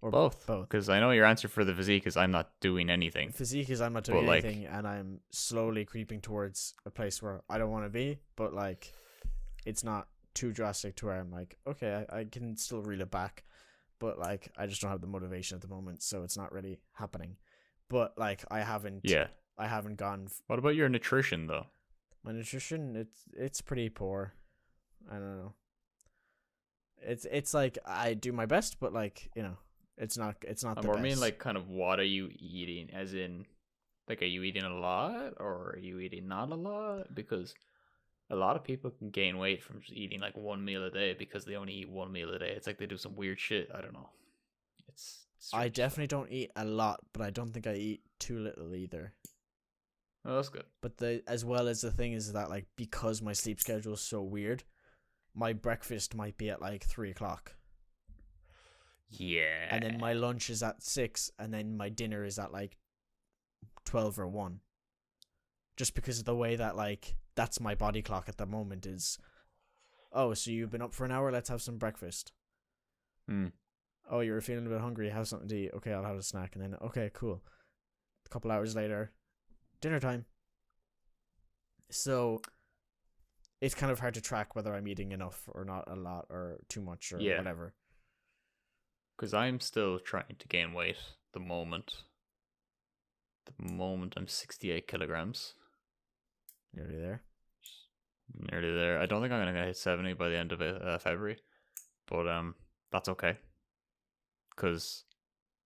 Or Both. Both. Because I know your answer for the physique is I'm not doing anything. Physique is I'm not doing But, like- anything and I'm slowly creeping towards a place where I don't want to be, but like it's not too drastic to where I'm like, okay, I can still reel it back, but like I just don't have the motivation at the moment, so it's not really happening. But like I haven't gone. What about your nutrition though? My nutrition, it's pretty poor. I don't know. It's like I do my best, but like it's not the I best. mean, like, kind of what are you eating? As in, like, are you eating a lot or are you eating not a lot? Because a lot of people can gain weight from just eating like one meal a day because they only eat one meal a day. It's like they do some weird shit. I don't know. It's I definitely don't eat a lot, but I don't think I eat too little either. Oh, that's good. But as well as the thing is that like because my sleep schedule is so weird, my breakfast might be at like 3:00. Yeah. And then my lunch is at 6, and then my dinner is at like 12 or 1. Just because of the way that like that's my body clock at the moment is, oh, so you've been up for an hour, let's have some breakfast. Oh, you're feeling a bit hungry, have something to eat. Okay, I'll have a snack, and then okay, cool. A couple hours later, dinner time. So it's kind of hard to track whether I'm eating enough or not, a lot or too much or Yeah. whatever. Because I'm still trying to gain weight. The moment I'm 68 kilograms. Nearly there. Nearly there. I don't think I'm gonna hit 70 by the end of February, but that's okay. Because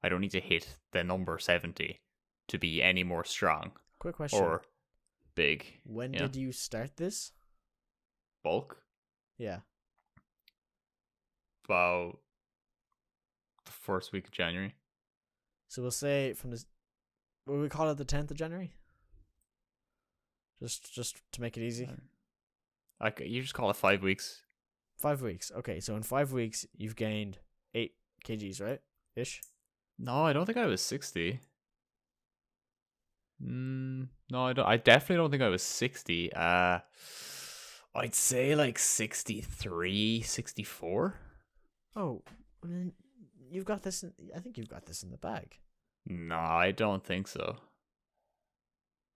I don't need to hit the number 70 to be any more strong Quick question. or big. When did you start this? Bulk? Yeah. About the first week of January. So we'll say from this. Will we call it the 10th of January? Just to make it easy. You just call it 5 weeks. 5 weeks. Okay, so in 5 weeks you've gained 8 kgs, right? Ish. No, I don't think I was 60. No, I don't. I definitely don't think I was 60. I'd say like 63, 64. Oh, then you've got this. I think you've got this in the bag. No, I don't think so.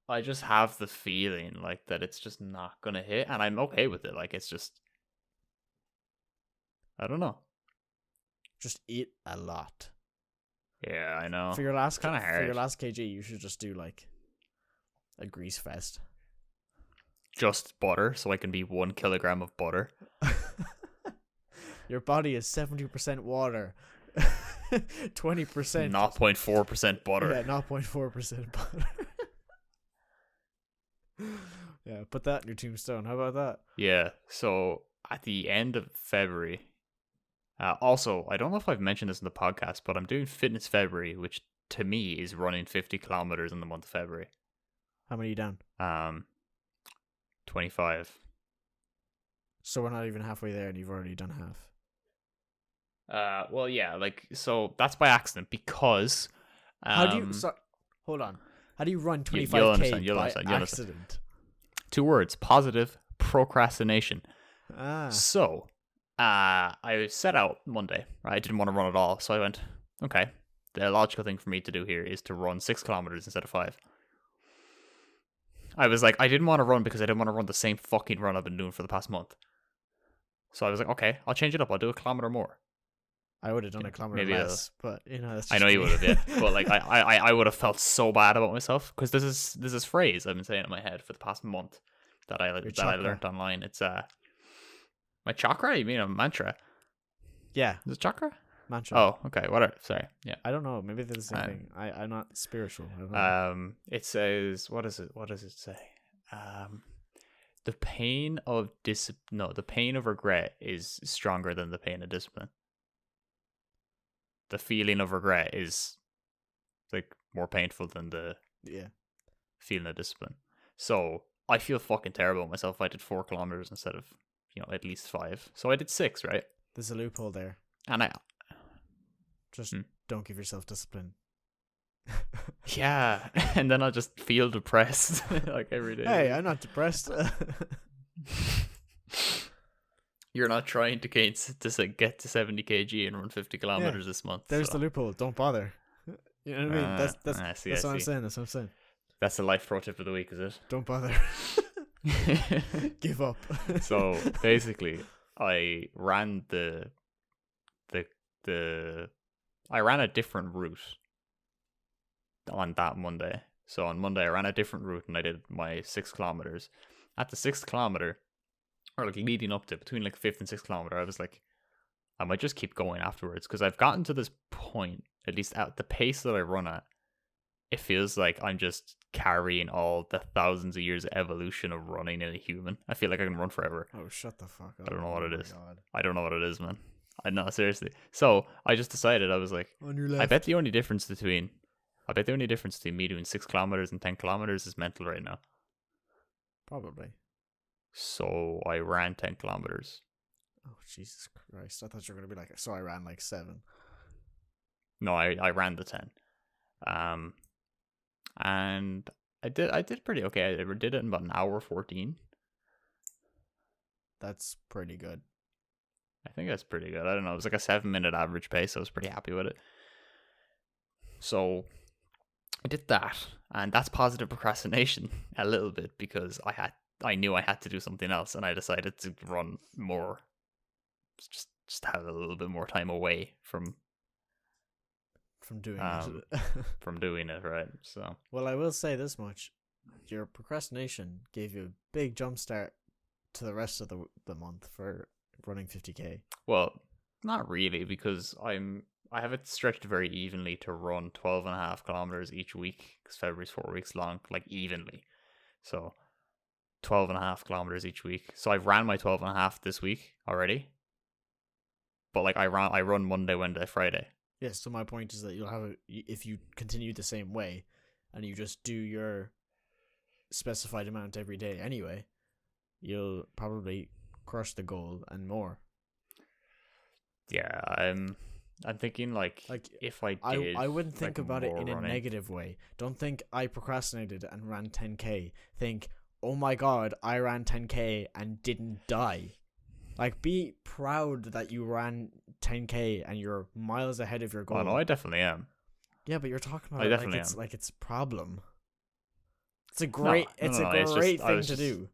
I just have the feeling like that it's just not gonna hit, and I'm okay with it. Like it's just, I don't know. Just eat a lot. Yeah, I know. For your last Kinda for your hard. last kg, you should just do like a grease fest. Just butter, so I can be 1 kilogram of butter. Your body is 70% water, 20%. 0.4% butter. Yeah, 0.4% butter. Yeah, put that in your tombstone. How about that? Yeah, so at the end of February, also, I don't know if I've mentioned this in the podcast, but I'm doing Fitness February, which to me is running 50 kilometers in the month of February. How many are you down? 25. So we're not even halfway there, and you've already done half. Well, yeah, like, so that's by accident because. How do you? Hold on. How do you run 25k you'll understand, by understand. accident? 2 words: positive procrastination. Ah. So, I set out Monday. Right? I didn't want to run at all, so I went, okay, the logical thing for me to do here is to run 6 kilometers instead of 5. I was like, I didn't want to run because I didn't want to run the same fucking run I've been doing for the past month. So I was like, okay, I'll change it up. I'll do a kilometer more. I would have done a kilometer Maybe less, but you know, that's I just know you me. would have, yeah. But like, I would have felt so bad about myself because this is phrase I've been saying in my head for the past month that I learned online. It's my chakra. You mean a mantra? Yeah, Is it chakra? mantra. Oh, okay. Whatever. Sorry. Yeah. I don't know. Maybe they're the same thing. I'm not spiritual. I don't know. It says, what is it? What does it say? The pain of the pain of regret is stronger than the pain of discipline. The feeling of regret is like more painful than the feeling of discipline. So I feel fucking terrible about myself if I did 4 kilometers instead of, at least 5. So I did 6, right? There's a loophole there. And I just don't give yourself discipline. Yeah, and then I'll just feel depressed like every day. Hey, I'm not depressed. You're not trying to get to 70 kg and run 50 kilometers this month. There's the loophole. Don't bother. You know what I mean? That's what I'm saying. That's what I'm saying. That's the life pro tip of the week, is it? Don't bother. Give up. So basically, I ran I ran a different route on that Monday. So on Monday, I ran a different route and I did my 6 kilometers. At the 6th kilometer, or like leading up to between like 5th and 6th kilometer, I was like, I might just keep going afterwards because I've gotten to this point, at least at the pace that I run at, it feels like I'm just carrying all the thousands of years of evolution of running in a human. I feel like I can run forever. Oh, shut the fuck up. I don't know what it is. God. I don't know what it is, man. I know, seriously. So I just decided, I was like, on your left. I bet the only difference between me doing 6 kilometers and 10 kilometers is mental right now. Probably. So I ran 10 kilometers. Oh, Jesus Christ. I thought you were going to be like, so I ran like 7. No, I ran the 10. And I did pretty okay. I did it in about an hour 14. That's pretty good. I think that's pretty good. I don't know. It was like a 7-minute average pace. I was pretty happy with it. So I did that, and that's positive procrastination a little bit because I knew I had to do something else, and I decided to run more, just have a little bit more time away doing um it. from doing it, right? So Well, I will say this much: your procrastination gave you a big jump start to the rest of the month for running 50k. well, not really because I have it stretched very evenly to run 12.5 kilometers each week because February's 4 weeks long, like evenly. So 12.5 kilometers each week. So I ran my 12.5 this week already. But like I run Monday, Wednesday, Friday. Yes. So my point is that you'll have if you continue the same way, and you just do your specified amount every day anyway, you'll probably crush the goal and more. Yeah, I'm thinking like if I did, I wouldn't think like, about it more in a running. negative way. Don't think I procrastinated and ran 10k. Think, oh my god, I ran 10k and didn't die. Like, be proud that you ran 10k and you're miles ahead of your goal. Oh no, I definitely am. Yeah, but you're talking about I it definitely like it's am. like it's a problem. It's a No, great no, it's no, a no. It's just great thing to do.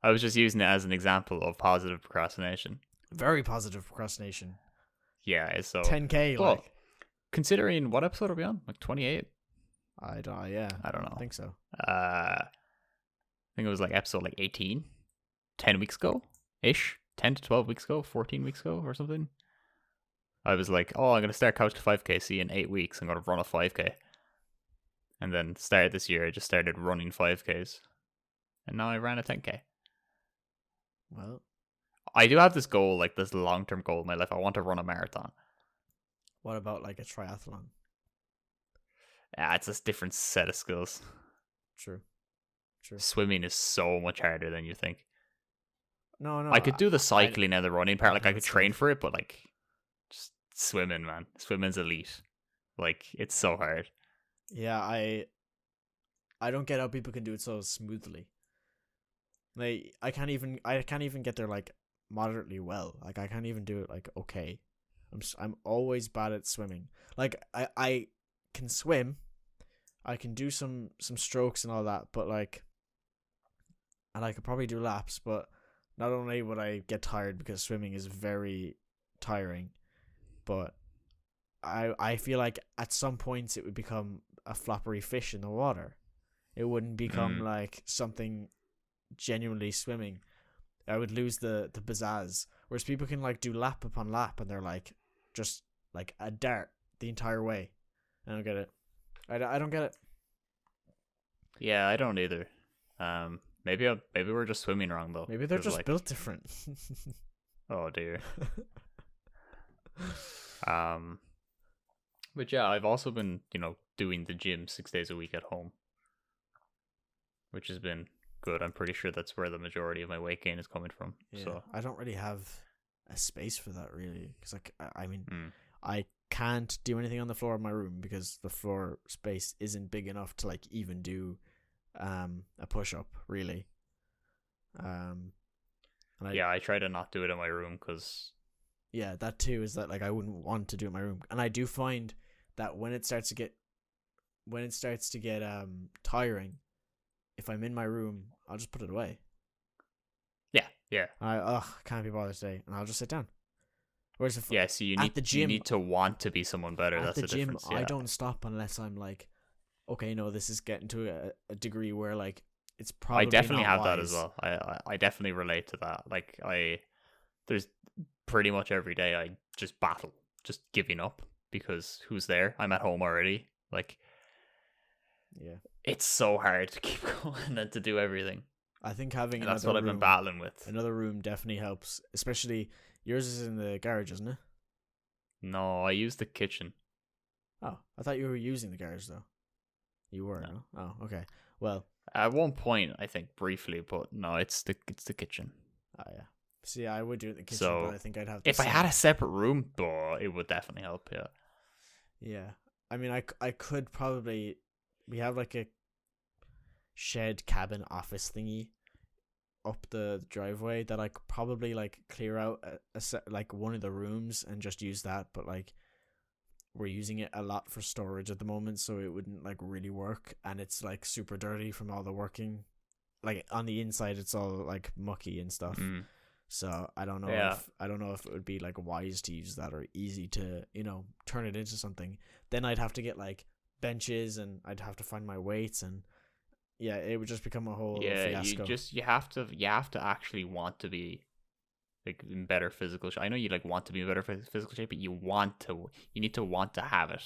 I was just using it as an example of positive procrastination. Very positive procrastination. Yeah, so 10k well, like considering what episode are we on? Like 28? I don't yeah. I don't know. I think so. I think it was like episode like 18, 10 weeks ago ish, 10 to 12 weeks ago, 14 weeks ago or something. I was like, oh, I'm going to start Couch to 5K. See, in 8 weeks, I'm going to run a 5K. And then started this year, I just started running 5Ks. And now I ran a 10K. Well, I do have this goal, like this long-term goal in my life. I want to run a marathon. what about like a triathlon? Yeah, it's a different set of skills. True. Swimming is so much harder than you think. No. I could do the cycling and the running part. I Like, know I could it's train tough. for it, but like, just swimming, man. Swimming's elite. Like, it's so hard. Yeah, I don't get how people can do it so smoothly. Like I can't even get there like moderately well. Like I can't even do it like okay. I'm always bad at swimming. Like I can swim. I can do some strokes and all that, but like and I could probably do laps, but not only would I get tired because swimming is very tiring, but I feel like at some points it would become a floppery fish in the water. It wouldn't become Mm. like something genuinely swimming. I would lose the pizzazz. Whereas people can like do lap upon lap and they're like just like a dart the entire way. I don't get it. I don't get it. Yeah, I don't either. Maybe we're just swimming wrong though. Maybe they're 'Cause, just like, built different. oh dear. But yeah, I've also been, doing the gym 6 days a week at home, which has been good. I'm pretty sure that's where the majority of my weight gain is coming from. Yeah, So I don't really have a space for that really, because like I mean, mm, I can't do anything on the floor of my room because the floor space isn't big enough to like even do a push up really. And I try to not do it in my room because yeah, that too is that like I wouldn't want to do it in my room, and I do find that when it starts to get tiring, if I'm in my room, I'll just put it away. yeah. I can't be bothered today, and I'll just sit down. Whereas if Yeah, so you at the gym, need to want to be someone better. at That's the the gym, difference. Yeah. I don't stop unless I'm like, okay, no, this is getting to a degree where like it's probably I definitely not have wise. that as well. I definitely relate to that. Like there's pretty much every day I just battle, just giving up because who's there? I'm at home already. Like Yeah, it's so hard to keep going and to do everything. I think having And that's another what I've been room, battling with. another room definitely helps. Especially yours is in the garage, isn't it? No, I use the kitchen. Oh, I thought you were using the garage though. You were, no? Oh, okay. Well, At one point, I think briefly, but no, it's the kitchen. yeah. See, I would do it in the kitchen, So but I think I'd have. if I had a separate room, it would definitely help. Yeah. Yeah, I mean, I could probably. We have like a shed cabin office thingy up the driveway that I could probably like clear out a set like one of the rooms and just use that. But like, we're using it a lot for storage at the moment, so it wouldn't like really work, and it's like super dirty from all the working. Like on the inside, it's all like mucky and stuff. So I don't know if it would be like wise to use that or easy to turn it into something. Then I'd have to get like benches, and I'd have to find my weights, and yeah, it would just become a whole fiasco. You have to actually want to be like in better physical shape. I know you like want to be in better physical shape, but you need to want to have it.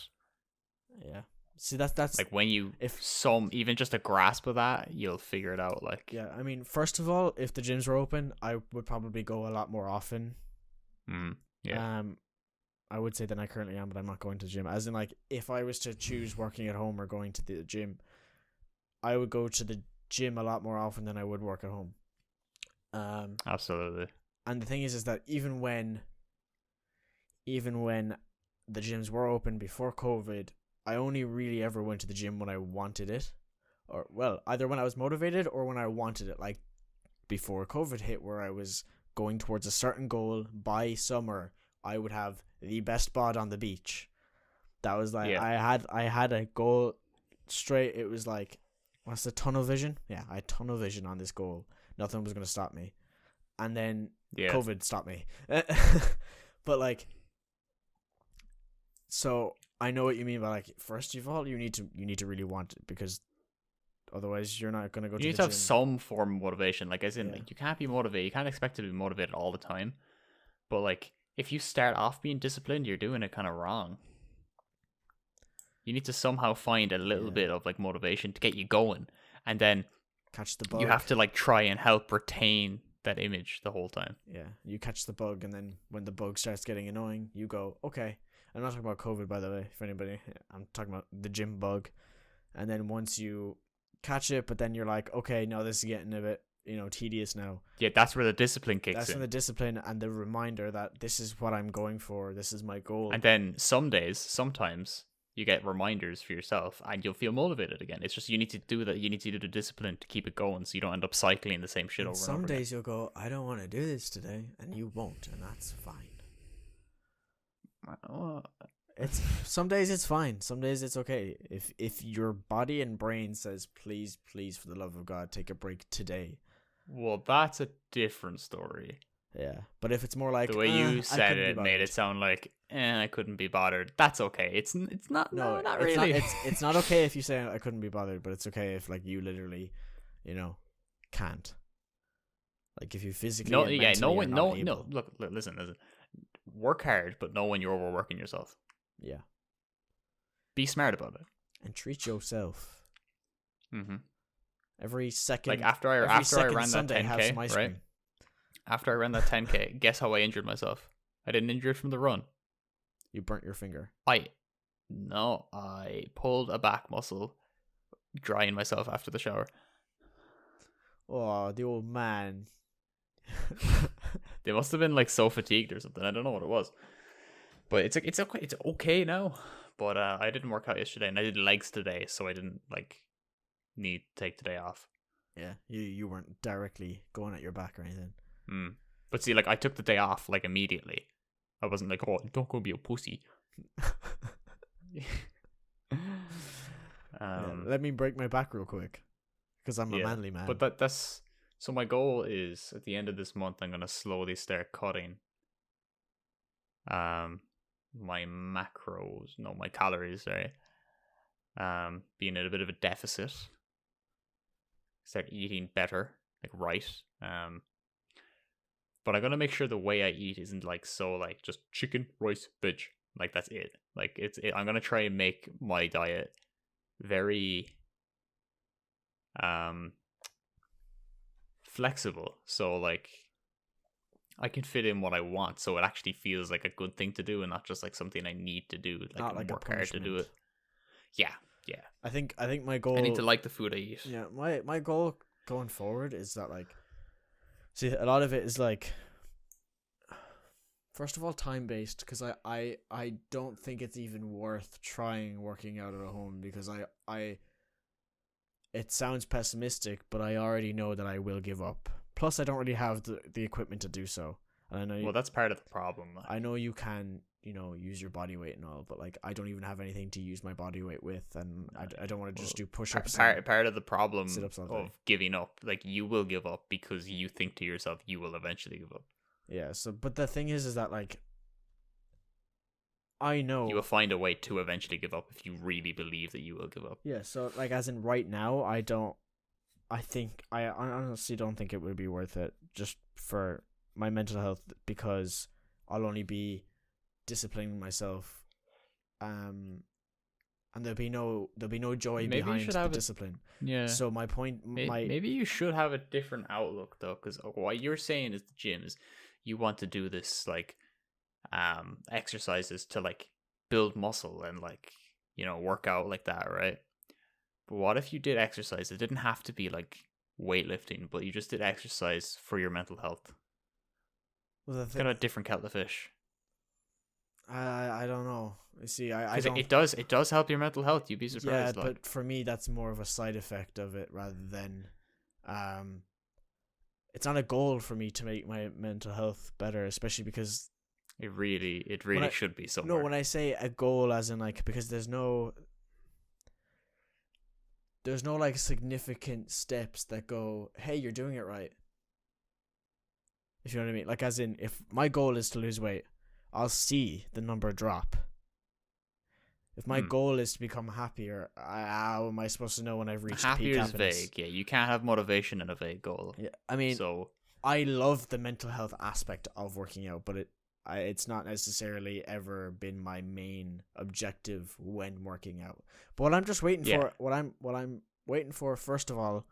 Yeah. See, that's like when you even just a grasp of that, you'll figure it out. Like, yeah, I mean, first of all, if the gyms were open, I would probably go a lot more often. Yeah. I would say than I currently am, but I'm not going to the gym. As in, like, if I was to choose working at home or going to the gym, I would go to the gym a lot more often than I would work at home. Absolutely. And the thing is that even when the gyms were open before COVID, I only really ever went to the gym when I wanted it, or well, either when I was motivated or when I wanted it. Like before COVID hit, where I was going towards a certain goal by summer, I would have the best bod on the beach. That was like I had a goal straight. It was like, what's the tunnel vision? Yeah, I had tunnel vision on this goal. Nothing was gonna stop me, and then COVID stopped me. But like, so I know what you mean by like, first of all, you need to really want it, because otherwise you're not gonna go. You need to have some form of motivation, like as in like you can't be motivated. You can't expect to be motivated all the time. But like if you start off being disciplined, you're doing it kind of wrong. You need to somehow find a little bit of like motivation to get you going, and then catch the bug. You have to like try and help retain that image the whole time. Yeah, you catch the bug, and then when the bug starts getting annoying, you go, okay. I'm not talking about COVID, by the way, if anybody. I'm talking about the gym bug. And then once you catch it, but then you're like, okay, no, this is getting a bit, tedious now. Yeah, that's where the discipline kicks in. That's when the discipline and the reminder that this is what I'm going for. This is my goal. And then sometimes you get reminders for yourself, and you'll feel motivated again. It's just you need to do that. You need to do the discipline to keep it going, so you don't end up cycling the same shit over and over. Some days you'll go, I don't want to do this today, and you won't, and that's fine. It's some days it's fine. Some days it's okay. If your body and brain says, please, for the love of God, take a break today. Well, that's a different story. Yeah, but if it's more like the way you said it made it sound like I couldn't be bothered. That's okay. It's not. No, not really. It's not okay if you say I couldn't be bothered, but it's okay if like you literally, can't. Like if you physically. No, yeah, no one, no. Look, listen. Work hard, but know when you're overworking yourself. Yeah. Be smart about it. And treat yourself. Mm-hmm. Every second. Like after I ran that 10K, right? After I ran that 10K, guess how I injured myself? I didn't injure it from the run. You burnt your finger. I pulled a back muscle drying myself after the shower. Oh, the old man. They must have been like so fatigued or something. I don't know what it was, but it's okay. It's okay now. But I didn't work out yesterday, and I did legs today, so I didn't like need to take the day off. Yeah, you weren't directly going at your back or anything. But see, like I took the day off like immediately. I wasn't like, oh, don't go be a pussy. Let me break my back real quick, because I'm a manly man. But that's. So my goal is at the end of this month, I'm going to slowly start cutting my calories, sorry. Being at a bit of a deficit. Start eating better, like right. But I'm going to make sure the way I eat isn't like so like just chicken, rice, veg. Like that's it. Like I'm going to try and make my diet very flexible, so like I can fit in what I want, so it actually feels like a good thing to do and not just like something I need to do, like I work hard to do it. Yeah. I think my goal, I need to like the food I eat. Yeah, my goal going forward is that like, see, a lot of it is like, first of all, time based, because I don't think it's even worth trying working out at home, because I it sounds pessimistic, but I already know that I will give up. Plus, I don't really have the equipment to do so. And I know well, that's part of the problem. I know you can use your body weight and all, but like I don't even have anything to use my body weight with, and I don't want to just do push-ups. Part of the problem sit-ups all day. of giving up, like you will give up because you think to yourself you will eventually give up. Yeah. So, but the thing is that like I know you will find a way to eventually give up if you really believe that you will give up. Yeah. So like as in right now, I honestly don't think it would be worth it just for my mental health, because I'll only be disciplining myself, and there'll be no joy behind the discipline. Yeah. So my point, maybe you should have a different outlook though, because what you're saying is the gym is you want to do this like exercises to like build muscle and like work out like that, right? But what if you did exercise? It didn't have to be like weightlifting, but you just did exercise for your mental health. Well, kind of a different kettle of fish. I don't know. You see, I don't. It does help your mental health. You'd be surprised. Yeah, but for me, that's more of a side effect of it rather than, it's not a goal for me to make my mental health better, especially because it really should be somewhere. No, when I say a goal, as in like, because there's no like significant steps that go, hey, you're doing it right. If you know what I mean, like as in, if my goal is to lose weight, I'll see the number drop. If my goal is to become happier, how am I supposed to know when I've reached happier peak is happiness? Vague. Yeah, you can't have motivation in a vague goal. Yeah, I mean, so I love the mental health aspect of working out, but it's not necessarily ever been my main objective when working out. But what I'm just waiting for, what I'm waiting for, first of all,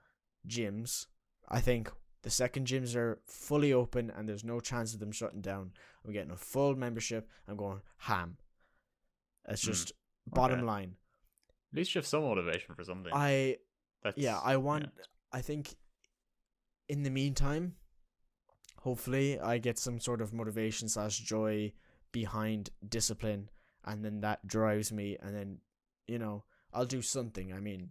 gyms. I think the second gyms are fully open and there's no chance of them shutting down, I'm getting a full membership. I'm going ham. It's just bottom line. At least you have some motivation for something. I think in the meantime, hopefully I get some sort of motivation / joy behind discipline, and then that drives me, and then I'll do something. I mean,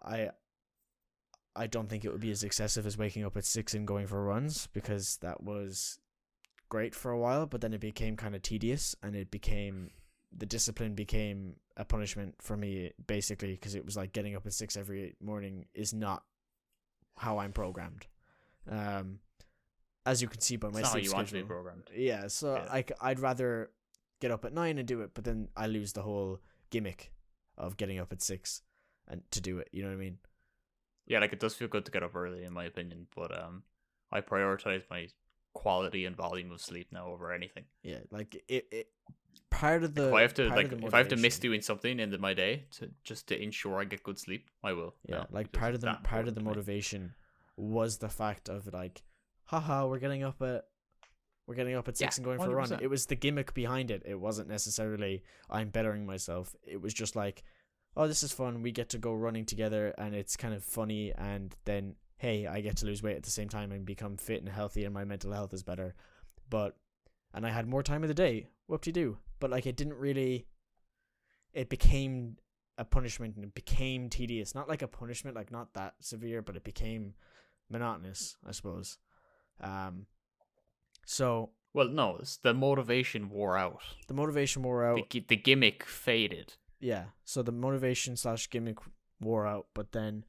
I don't think it would be as excessive as waking up at 6 and going for runs, because that was great for a while, but then it became kind of tedious, and the discipline became a punishment for me, basically, because it was like getting up at 6 every morning is not how I'm programmed. As you can see by my sleep schedule. It's not how you want to be programmed. Yeah, so I'd rather get up at 9 and do it, but then I lose the whole gimmick of getting up at 6 and to do it. You know what I mean? Yeah, like it does feel good to get up early, in my opinion, but I prioritize my quality and volume of sleep now over anything. Yeah, like it part of the if I have to miss doing something in my day to ensure I get good sleep, I will. Yeah, like part of the motivation was the fact of like, haha, we're getting up at 6 and going for 100%. A run. It was the gimmick behind it. It wasn't necessarily I'm bettering myself. It was just like, oh, this is fun. We get to go running together and it's kind of funny, and then hey, I get to lose weight at the same time and become fit and healthy, and my mental health is better. And I had more time of the day. Whoop-de-doo. But like it became a punishment, and it became tedious. Not like a punishment, like not that severe, but it became monotonous, I suppose. Well, no, the motivation wore out. The gimmick faded. Yeah, so the motivation / gimmick wore out, but then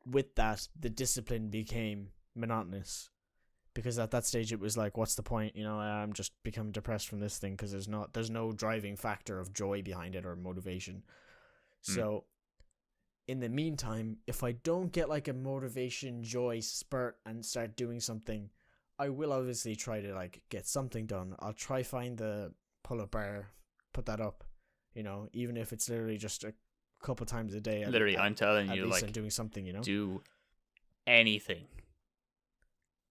with that, the discipline became monotonous, because at that stage it was like, what's the point? I'm just becoming depressed from this thing because there's no driving factor of joy behind it or motivation. So in the meantime, if I don't get like a motivation joy spurt and start doing something, I will obviously try to like get something done. I'll try find the pull-up bar, put that up, even if it's literally just a couple times a day. Literally, I'm telling you, like, I'm doing something, do anything.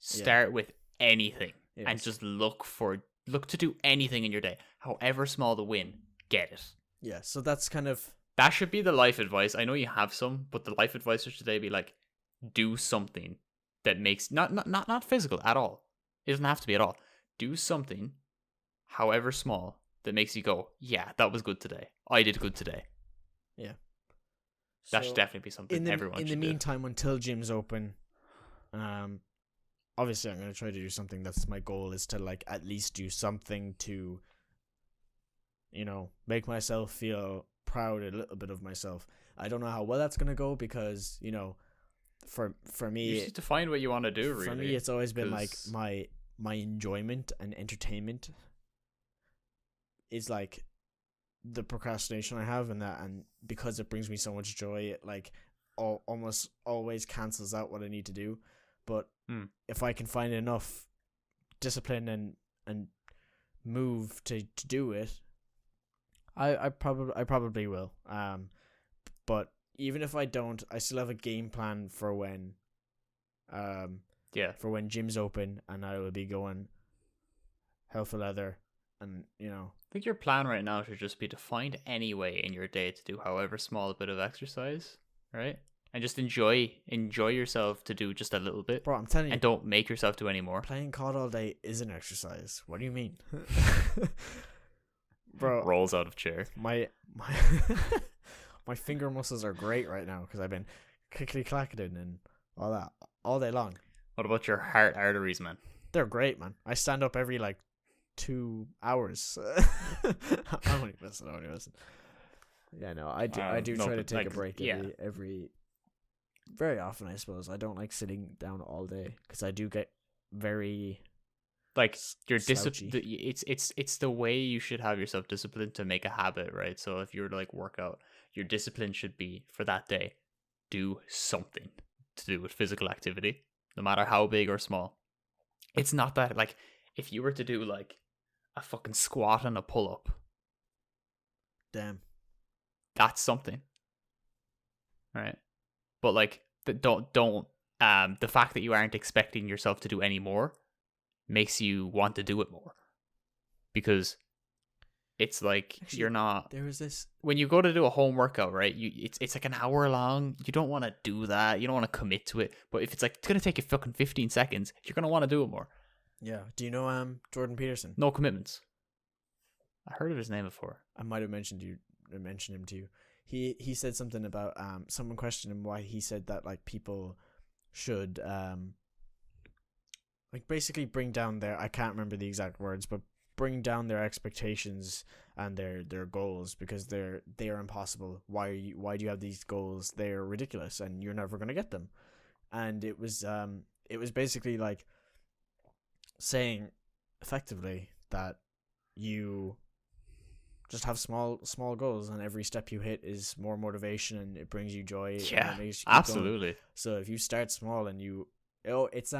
Start with anything, and just look to do anything in your day, however small the win. Get it. Yeah. So that's kind of. That should be the life advice. I know you have some, but the life advice for today be like, do something that makes not physical at all. It doesn't have to be at all. Do something, however small, that makes you go, yeah, that was good today. I did good today. Yeah. That should definitely be something everyone should do. In the meantime, until gyms open, obviously I'm going to try to do something. That's my goal, is to like at least do something to, make myself feel proud a little bit of myself. I don't know how well that's going to go because, for You me, just need to find what you want to do, really. for me, it's always been like 'cause- my enjoyment and entertainment is like the procrastination I have, and because it brings me so much joy, it like almost always cancels out what I need to do. But if I can find enough discipline and move to do it, I probably will. But even if I don't, I still have a game plan for when for when gym's open, and I will be going hell for leather, and I think your plan right now should just be to find any way in your day to do however small a bit of exercise, right? And just enjoy yourself to do just a little bit. Bro, I'm telling you, and don't make yourself do any more. playing COD all day is an exercise. What do you mean? Bro, Rolls out of chair. my my finger muscles are great right now because I've been clickety clacketing and all that all day long. What about your heart arteries, man? They're great, man. I stand up every like 2 hours. I'm only messing. Yeah, no, I do no, try to but, take like, a break every very often, I suppose. I don't like sitting down all day because I do get very like your slouchy. it's the way you should have yourself disciplined to make a habit, right? So if you're to like work out, your discipline should be for that day, do something to do with physical activity, no matter how big or small. It's not that like if you were to do like a fucking squat and a pull up, Damn. that's something, right? But like don't the fact that you aren't expecting yourself to do any more makes you want to do it more, because it's like Actually, you're not, there was this. when you go to do a home workout, right? It's like an hour long. You don't want to do that. You don't want to commit to it. But if it's like it's gonna take you fucking 15 seconds, you're gonna want to do it more. Yeah. Do you know Jordan Peterson? No commitments. I heard of his name before. I might have mentioned him to you. He said something about someone questioned him why he said that like people should like basically bring down their, I can't remember the exact words, but bring down their expectations and their goals because they are impossible. Why do you have these goals? They're ridiculous and you're never going to get them. And it was basically like saying effectively that you just have small goals, and every step you hit is more motivation and it brings you joy. Yeah, and it makes you keep absolutely. going. So if you start small and it's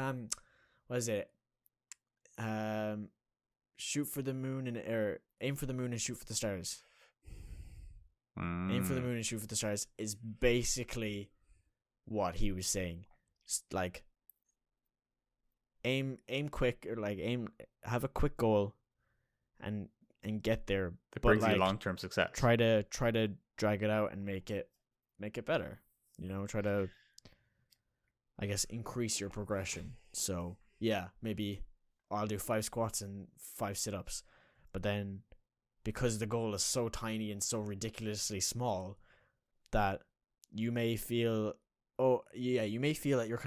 what is it? Shoot for the moon or aim for the moon and shoot for the stars. Aim for the moon and shoot for the stars is basically what he was saying. Like aim quick, or like have a quick goal and get there. That but brings like, you long-term success. Try to drag it out and make it better. Try to, I guess, increase your progression. So yeah, maybe I'll do 5 squats and 5 sit-ups, but then because the goal is so tiny and so ridiculously small that you may feel that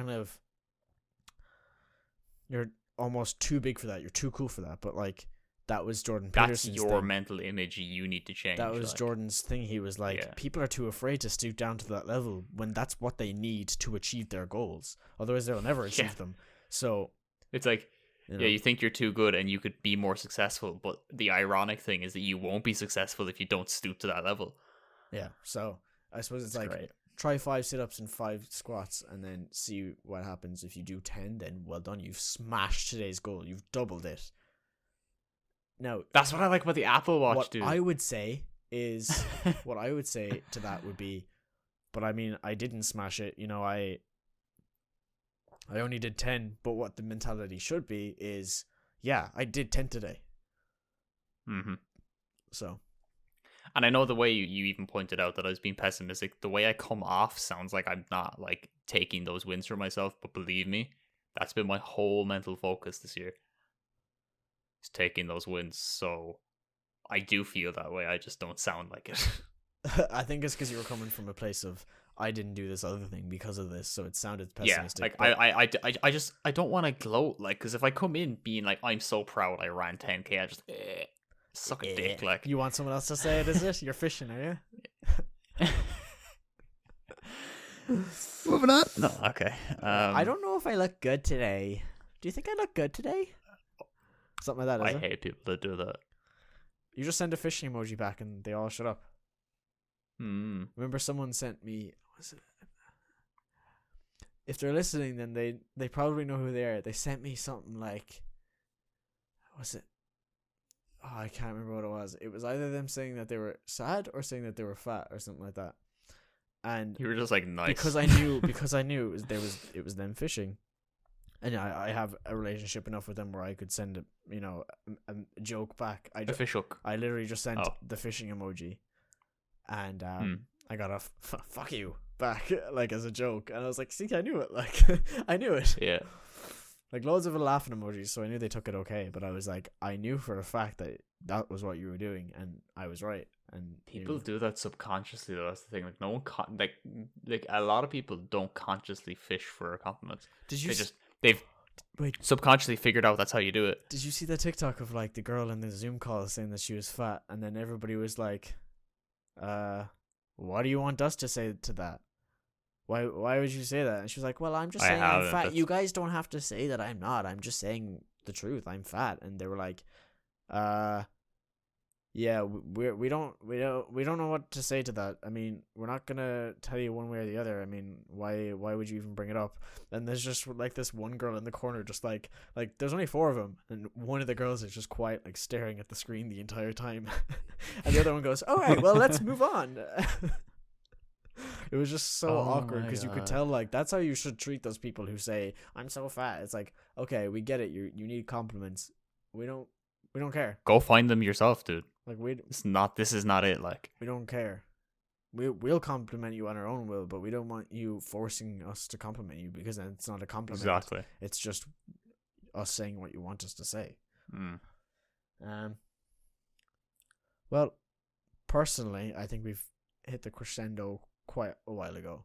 you're almost too big for that. You're too cool for that. But like that was Jordan Peterson's That's your thing. mental image you need to change. That was like. Jordan's thing. He was like, people are too afraid to stoop down to that level when that's what they need to achieve their goals. Otherwise, they'll never achieve them. So it's like, you think you're too good and you could be more successful, but the ironic thing is that you won't be successful if you don't stoop to that level. Yeah, so I suppose it's like, great. Try 5 sit-ups and 5 squats and then see what happens. If you do 10, then well done. You've smashed today's goal. You've doubled it. Now, that's what I like about the Apple Watch, dude. I would say is, what I would say to that would be, but I mean, I didn't smash it. I only did 10, but what the mentality should be is, yeah, I did 10 today. Mm-hmm. So. And I know the way you even pointed out that I was being pessimistic, the way I come off sounds like I'm not like taking those wins for myself, but believe me, that's been my whole mental focus this year. Is taking those wins. So I do feel that way. I just don't sound like it. I think it's because you were coming from a place of, I didn't do this other thing because of this, so it sounded Yeah, pessimistic. like I just I don't want to gloat, like, because if I come in being like I'm so proud I ran 10K, I just suck a dick, like. You want someone else to say it, is it? You're fishing, are you? Moving on. No, okay. I don't know if I look good today. Do you think I look good today? Something like that, I is it? hate people that do that. You just send a fishing emoji back and they all shut up. Remember someone sent me, was it? If they're listening, then they probably know who they are. They sent me something like, was it? Oh, I can't remember what it was. It was either them saying that they were sad or saying that they were fat or something like that. And You were just like, nice. because I knew it was them fishing, and I have a relationship enough with them where I could send a joke back. I literally just sent the fishing emoji, and I got a fuck you back, like, as a joke, and I was like, see, I knew it, like, I knew it. Yeah. Like, loads of laughing emojis, so I knew they took it okay, but I was like, I knew for a fact that was what you were doing, and I was right. And people do that subconsciously, though. That's the thing. Like, no one like a lot of people don't consciously fish for compliments. They've subconsciously figured out that's how you do it. Did you see the TikTok of, like, the girl in the Zoom call saying that she was fat, and then everybody was like, what do you want us to say to that? Why would you say that? And she was like, well, I'm just saying I'm fat. You guys don't have to say that I'm not. I'm just saying the truth. I'm fat. And they were like, yeah, we don't know what to say to that. I mean, we're not gonna tell you one way or the other. I mean, why would you even bring it up? And there's just like this one girl in the corner, just like there's only 4 of them, and one of the girls is just quiet, like staring at the screen the entire time, and the other one goes, all right, well, let's move on. It was just so awkward because you could tell, like, that's how you should treat those people who say I'm so fat. It's like, okay, we get it. You need compliments. We don't care. Go find them yourself, dude. Like, this is not it. Like, we don't care. We'll compliment you on our own will, but we don't want you forcing us to compliment you, because then it's not a compliment. Exactly. It's just us saying what you want us to say. Well, personally, I think we've hit the crescendo quite a while ago.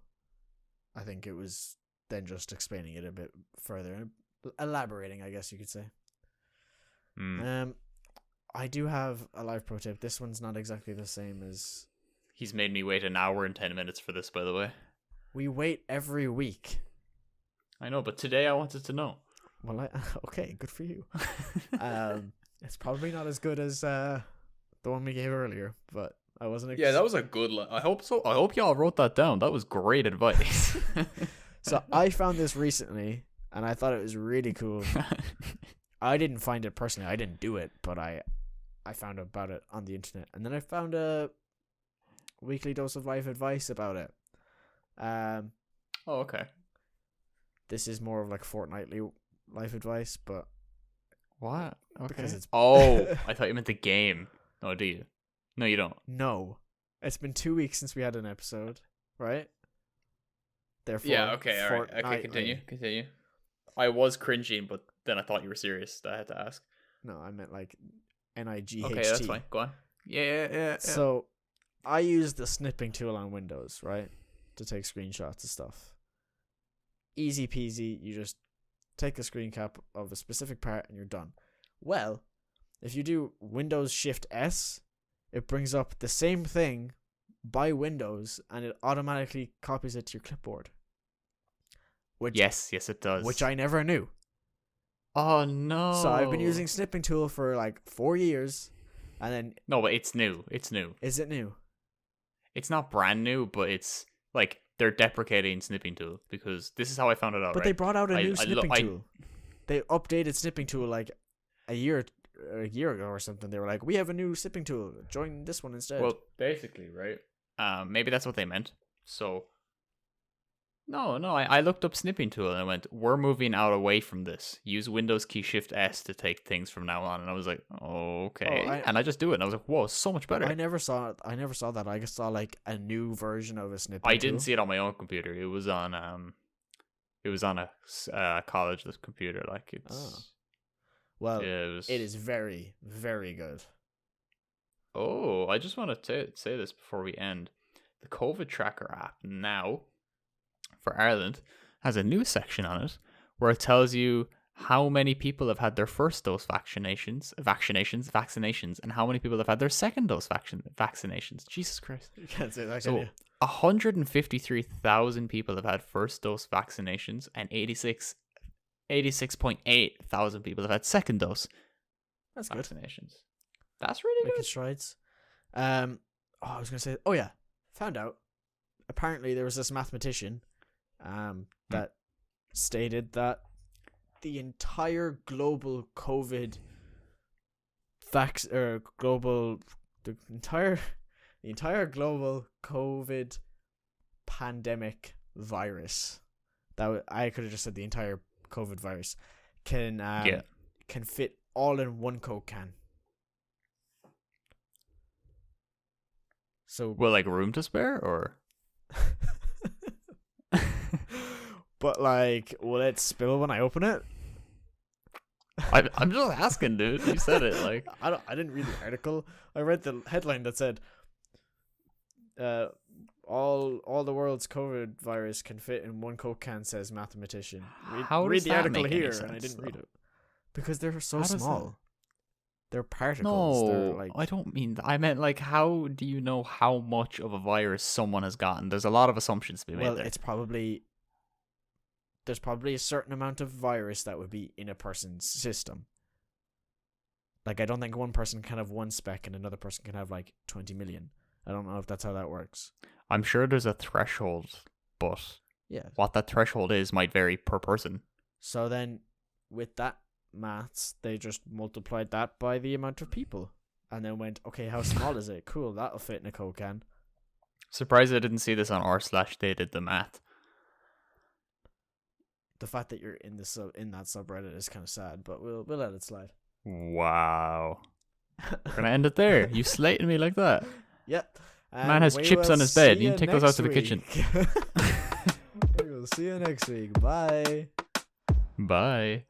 I think it was then just explaining it a bit further, elaborating, I guess you could say. I do have a live pro tip. This one's not exactly the same as... He's made me wait an hour and 10 minutes for this, by the way. We wait every week. I know, but today I wanted to know. Well, okay, good for you. It's probably not as good as the one we gave earlier, but I wasn't... Yeah, that was a good I hope so. I hope y'all wrote that down. That was great advice. So I found this recently, and I thought it was really cool. I didn't find it personally. I didn't do it, but I found about it on the internet. And then I found a weekly dose of life advice about it. Oh, okay. This is more of like fortnightly life advice, but... What? Okay. Because it's... Oh, I thought you meant the game. Oh, do you? No, you don't. No. It's been 2 weeks since we had an episode, right? Therefore, yeah, okay, alright. Okay, continue. I was cringing, but then I thought you were serious. I had to ask. No, I meant like NIGHT. Okay, that's fine. Go on. Yeah. So, I use the snipping tool on Windows, right? To take screenshots of stuff. Easy peasy. You just take a screen cap of a specific part and you're done. Well, if you do Windows Shift S, it brings up the same thing by Windows and it automatically copies it to your clipboard. Yes, it does. Which I never knew. Oh no. So I've been using snipping tool for like 4 years, and then... No, but it's new. Is it new? It's not brand new, but it's like they're deprecating snipping tool, because this is how I found it out. But right? they brought out a new snipping tool. They updated snipping tool like a year ago or something. They were like, we have a new snipping tool. Join this one instead. Well, basically, right? Maybe that's what they meant. So... No, I looked up snipping tool and I went, we're moving out away from this. Use Windows key Shift S to take things from now on. And I was like, okay. And I just do it. And I was like, whoa, so much better. I never saw that. I just saw like a new version of a snipping tool. I didn't see it on my own computer. It was on a college computer. Like it's... Oh. Well, yeah, it is very, very good. Oh, I just want to say this before we end. The COVID tracker app now for Ireland has a new section on it where it tells you how many people have had their first dose vaccinations, and how many people have had their second dose vaccinations. Jesus Christ. You can't say that, can So you? 153,000 people have had first dose vaccinations, and 86.8 thousand people have had second dose That's good. vaccinations. That's really Making good. strides. I was gonna say. Oh yeah, found out. Apparently, there was this mathematician, that stated that the entire global COVID the entire global COVID pandemic virus. I could have just said the entire COVID virus can fit all in one Coke can. So, Well, like room to spare, or but like, will it spill when I open it? I'm just asking, dude. You said it, like. I didn't read the article. I read the headline that said, all the world's COVID virus can fit in one Coke can, says mathematician. How read does the that article make any here, sense, and I didn't read though? it because they're so How does small. They're particles. They're No, like, I don't mean that. I meant, like, how do you know how much of a virus someone has gotten? There's a lot of assumptions to be made well, there. there's probably a certain amount of virus that would be in a person's system. Like, I don't think one person can have one speck and another person can have like 20 million. I don't know if that's how that works. I'm sure there's a threshold, but Yeah. what that threshold is might vary per person. So then, with that maths, they just multiplied that by the amount of people, and then went, okay, how small is it? Cool, that'll fit in a Coke can. Surprised I didn't see this on r/they did the math. The fact that you're in that subreddit is kind of sad, but we'll let it slide. Wow. We're gonna end it there. You slating me like that. Yep. Man has We chips will on his see bed. You you can take those out to the next kitchen. week. We will see you next week. Bye. Bye.